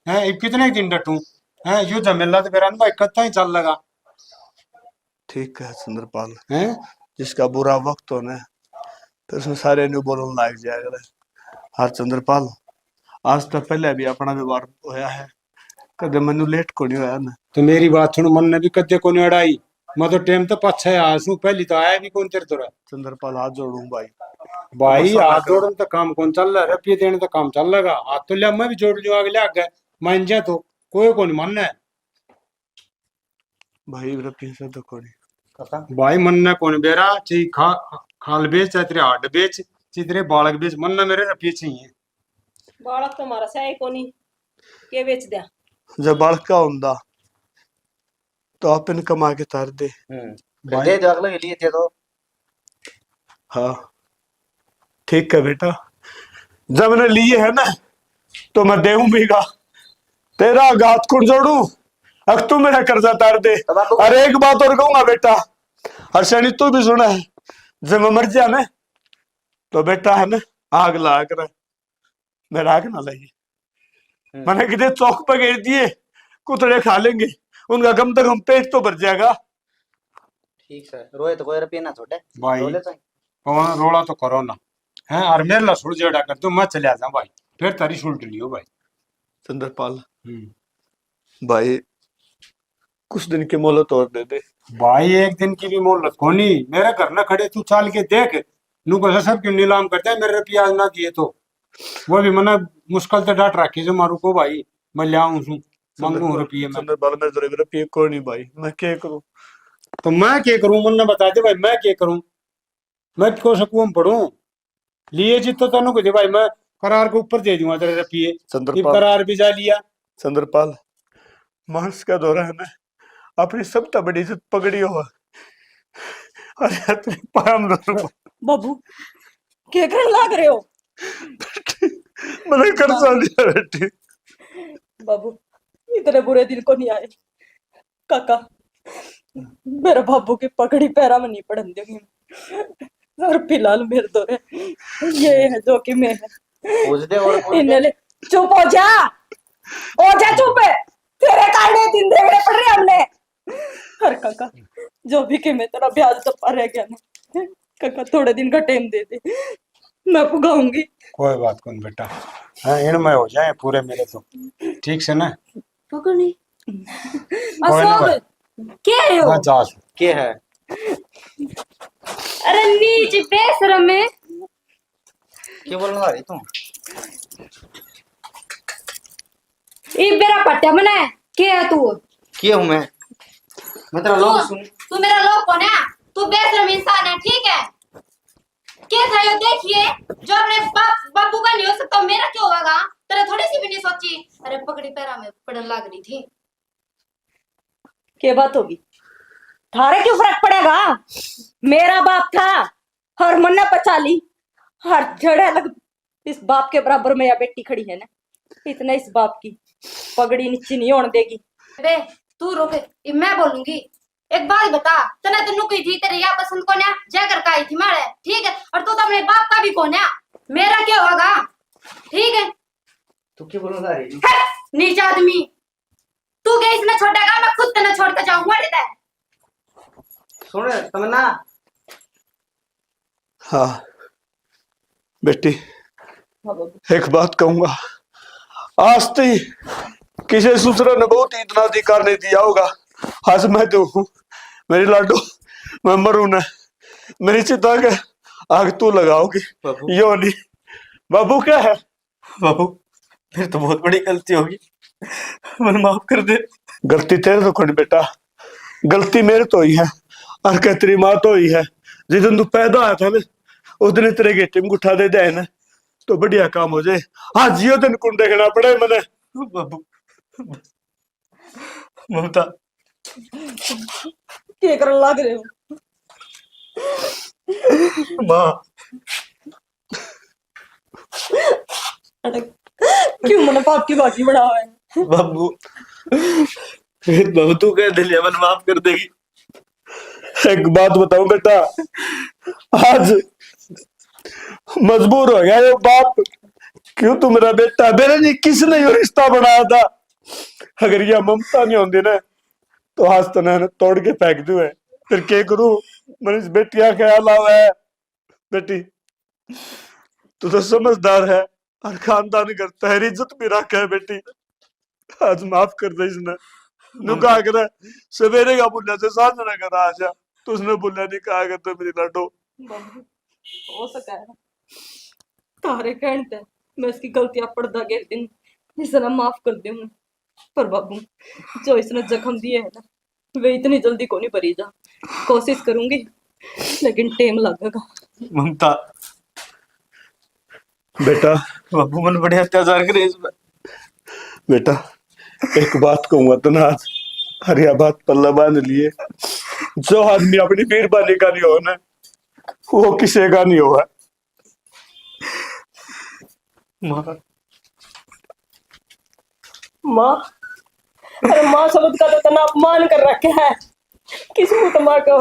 S6: है, अब कितने दिन डटूं है, यू झमेला तो मेरा भाई कत्ता ही चल लगा
S2: ठीक है चंद्रपाल,
S6: है।
S2: जिसका बुरा वक्त हो ना तो उसमें सारे ने बोलने लग जाएगा। हाँ चंद्रपाल, आज तक पहले भी अपना व्यवहार होया है, कदे मनु लेट को नहीं होया ना।
S6: तो मेरी बात सुन, मन ने भी कद्दे को नहीं अड़ाई, मैं तो टाइम तो पाछा आया हूँ, पहली तो आया भी कौन तेरे तरह।
S2: चंद्रपाल हाथ जोड़ू भाई,
S6: भाई
S2: गुस्सा ना
S6: हाथ
S2: करो।
S6: जोड़न तो काम कौन चल रहा है, रुपये देने तो काम चल लगा, हाथ तो लिया मैं भी जोड़ लियो आगे आगे, मान जा तो कोई को नहीं मानना है।
S2: भाई रफी से तो कोनी
S6: भाई मन ने कौन बेरा ची खाल बेच, चाहे तेरे हाड बेच, चाहे तेरे बालक बेच, मन ने मेरे रुपये चाहिए।
S8: बालक तुम्हारा सही कोनी के बेच दिया।
S2: जब बालक का होंदा तो अपन कमा के तार दे।
S3: दे दो अगले के लिए दे दो।
S2: हाँ ठीक है बेटा, जब मैंने लिए है ना तो मैं देऊं भीगा, तेरा गात कुड़ जोड़ू, अब तू मेरा कर्जा तार दे। अरे एक बात और कहूंगा बेटा, हर्षणी तू भी सुना है, जब मैं मर जा ना तो बेटा है ना आग लगा कर मेरा आग ना लगी, मैंने कितने चौक पर घेर दिए, कुतड़े खा लेंगे, उनका कम से कम पेट तो भर जाएगा।
S3: ठीक है, रोए तो कोई रुपये ना छोटे
S6: भाई
S3: रोले तो
S6: पवन रोड़ा तो करो ना है, और मेरे ला सुड़ जेड़ा कर तू, मैं चले जा भाई, फिर तारी सुलट लियो भाई।
S2: चंद्रपाल भाई कुछ दिन की मोहलत और दे दे।
S6: भाई एक दिन की भी मोहलत कोनी, मेरे घर न खड़े तू चाल के देख, नू को सब क्यों नीलाम करते हैं, मेरे रुपया ना दिए तो वो भी मना मुश्किल से डांट रखी जो मारू को भाई, मैं ले आऊं सू मांगू रुपये में।
S2: चंद्रपाल मेरे जरा रुपये कोई नहीं भाई, मैं क्या करूं।
S6: तो मैं क्या करूं, मन ने बता दे भाई मैं क्या करूं, मैं को सकूं पढ़ूं लिए जित तो तनु को दे भाई, मैं करार के ऊपर दे दूंगा तेरे रुपये,
S2: चंद्रपाल
S6: करार भी जा लिया।
S2: चंद्रपाल मांस का दौरा है ना, अपनी सबसे बड़ी इज्जत पकड़ी हो, अरे तेरे पाम दो
S4: बाबू क्या करने लग रहे हो?
S2: मैंने कर्जा लिया बेटी।
S4: बाबू इतने बुरे दिन को नहीं आए काका, मेरे बाबू की पकड़ी पैरा में नहीं पड़न देंगे, और फिलहाल मेरे दो ये है जो कि मैं है।
S3: पूछ दे और पूछ दे।
S4: इन्हें चुप हो जा चुप है, तेरे काटे दिन देखने पड़ रहे हमने। हर काका जो भी कि मैं तेरा ब्याज दबा रह गया ना काका, थोड़े दिन का टाइम दे दे, मैं पुगाऊंगी।
S6: कोई बात कौन बेटा, हाँ इनमें हो जाए पूरे मेरे तो ठीक से ना।
S8: पकड़ी
S6: कोई नहीं भाई,
S8: क्या है वो?
S6: मैं जा सू।
S3: क्या है
S9: अरे नीच बेशरम है।
S3: क्या बोलने वाली तुम?
S9: ये मेरा पट्टा बना है, क्या है तू?
S3: क्या हूँ मैं तेरा लोग सुन।
S9: तू मेरा लोग कौन है? तू बेशरम इंसान है, ठीक है? क्या था ये देखिए, जो अपने बापू का नहीं हो सकता मेरा क्यों होगा? तेरा थोड़ी सी भी नहीं सोची। अरे पकड़ी पैरा में पड़न लग रही थी।
S4: क्या बात होगी, थारे क्यों फर्क पड़ेगा? मेरा बाप था, हर मन्ना पचा ली, हर जड़े लग इस बाप के बराबर में या बेटी खड़ी है ना, इतना इस बाप की पगड़ी नीचे नहीं होने देगी।
S9: बे तू रुक, मैं बोलूंगी। एक बात बता, तने तो नुकी थी, तेरी या पसंद कौन है? जयकर का आई थी मारे, ठीक है? और तू तो अपने बाप का भी कौन है? मेरा क्या होगा, ठीक है?
S3: तू क्या बोलने वाली?
S9: नीच आदमी, तू क्या इसने छोड़ेगा? मैं खुद तेने छोड़ के जाऊंगा।
S3: सुन तमन्ना
S2: हाँ बेटी,
S4: हाँ बाबू।
S2: एक बात कहूंगा, आज तक किसी दूसरे ने बहुत इतना अधिकार नहीं दिया होगा, आज मैं तो हूँ। मेरी लाडो, मैं मरू न, मेरी चिता के आग तू लगाओगी, यो नहीं। बाबू क्या है?
S3: बाबू फिर तो बहुत बड़ी गलती होगी, मन माफ कर दे।
S2: गलती तेरे तो कोनी बेटा, गलती मेरे तो ही है, और क्या तेरी माँ तो ही है। जिस दिन तू पैदा आया था ना, उस दिन तेरे गेटे में उठा दे दे ना, तो बढ़िया काम हो जाए। हाँ जियो दिन कौन देखना पड़े मने।
S3: बाबू ममता
S4: क्या कर लग रहे हो?
S3: माँ
S4: अरे क्यों मैंने पाप की बाकी बढ़ावा है?
S3: बाबू बाबू तू कह दिलिया मन माफ कर देगी।
S2: एक बात बताऊं बेटा, आज मजबूर हो गया ये बाप, क्यों तू मेरा बेटा, मेरे लिए किसने ये रिश्ता बनाया था। अगर यह ममता नहीं होती ना, तो आज तो ना तोड़ के फेंक दूं है। फिर क्या करूं, मेरी इस बेटिया ख्याल आवा है। बेटी तू तो समझदार है और खानदान करता है, इज्जत भी रखा है बेटी, आज माफ कर दे इसने। नुका करे सवेरे का बुल्ला से सांझ ना करा आजा, तो उसने बुल्ला नहीं कहा करते मेरी लाडो।
S4: बाबू हो सका है तारे कहने ते मैं इसकी गलतियां पड़दा के दिन इसने माफ कर दूं, पर बाबू जो इसने जख्म दिए है ना, वे इतनी जल्दी को नहीं भरी जा। कोशिश करूंगी लेकिन टाइम लगेगा।
S3: ममता
S2: बेटा,
S3: बाबू मन बड़े अत्याचार करे इसमें।
S2: बेटा एक बात कहूंगा तो ना, आज हरिया बात पल्ला बांध लिए, जो आदमी अपनी मेहरबानी का नहीं हो ना, वो किसी का नहीं हुआ।
S3: माँ
S4: माँ, अरे माँ शब्द का तो तना अपमान कर रखे है, किस मुंह माँ को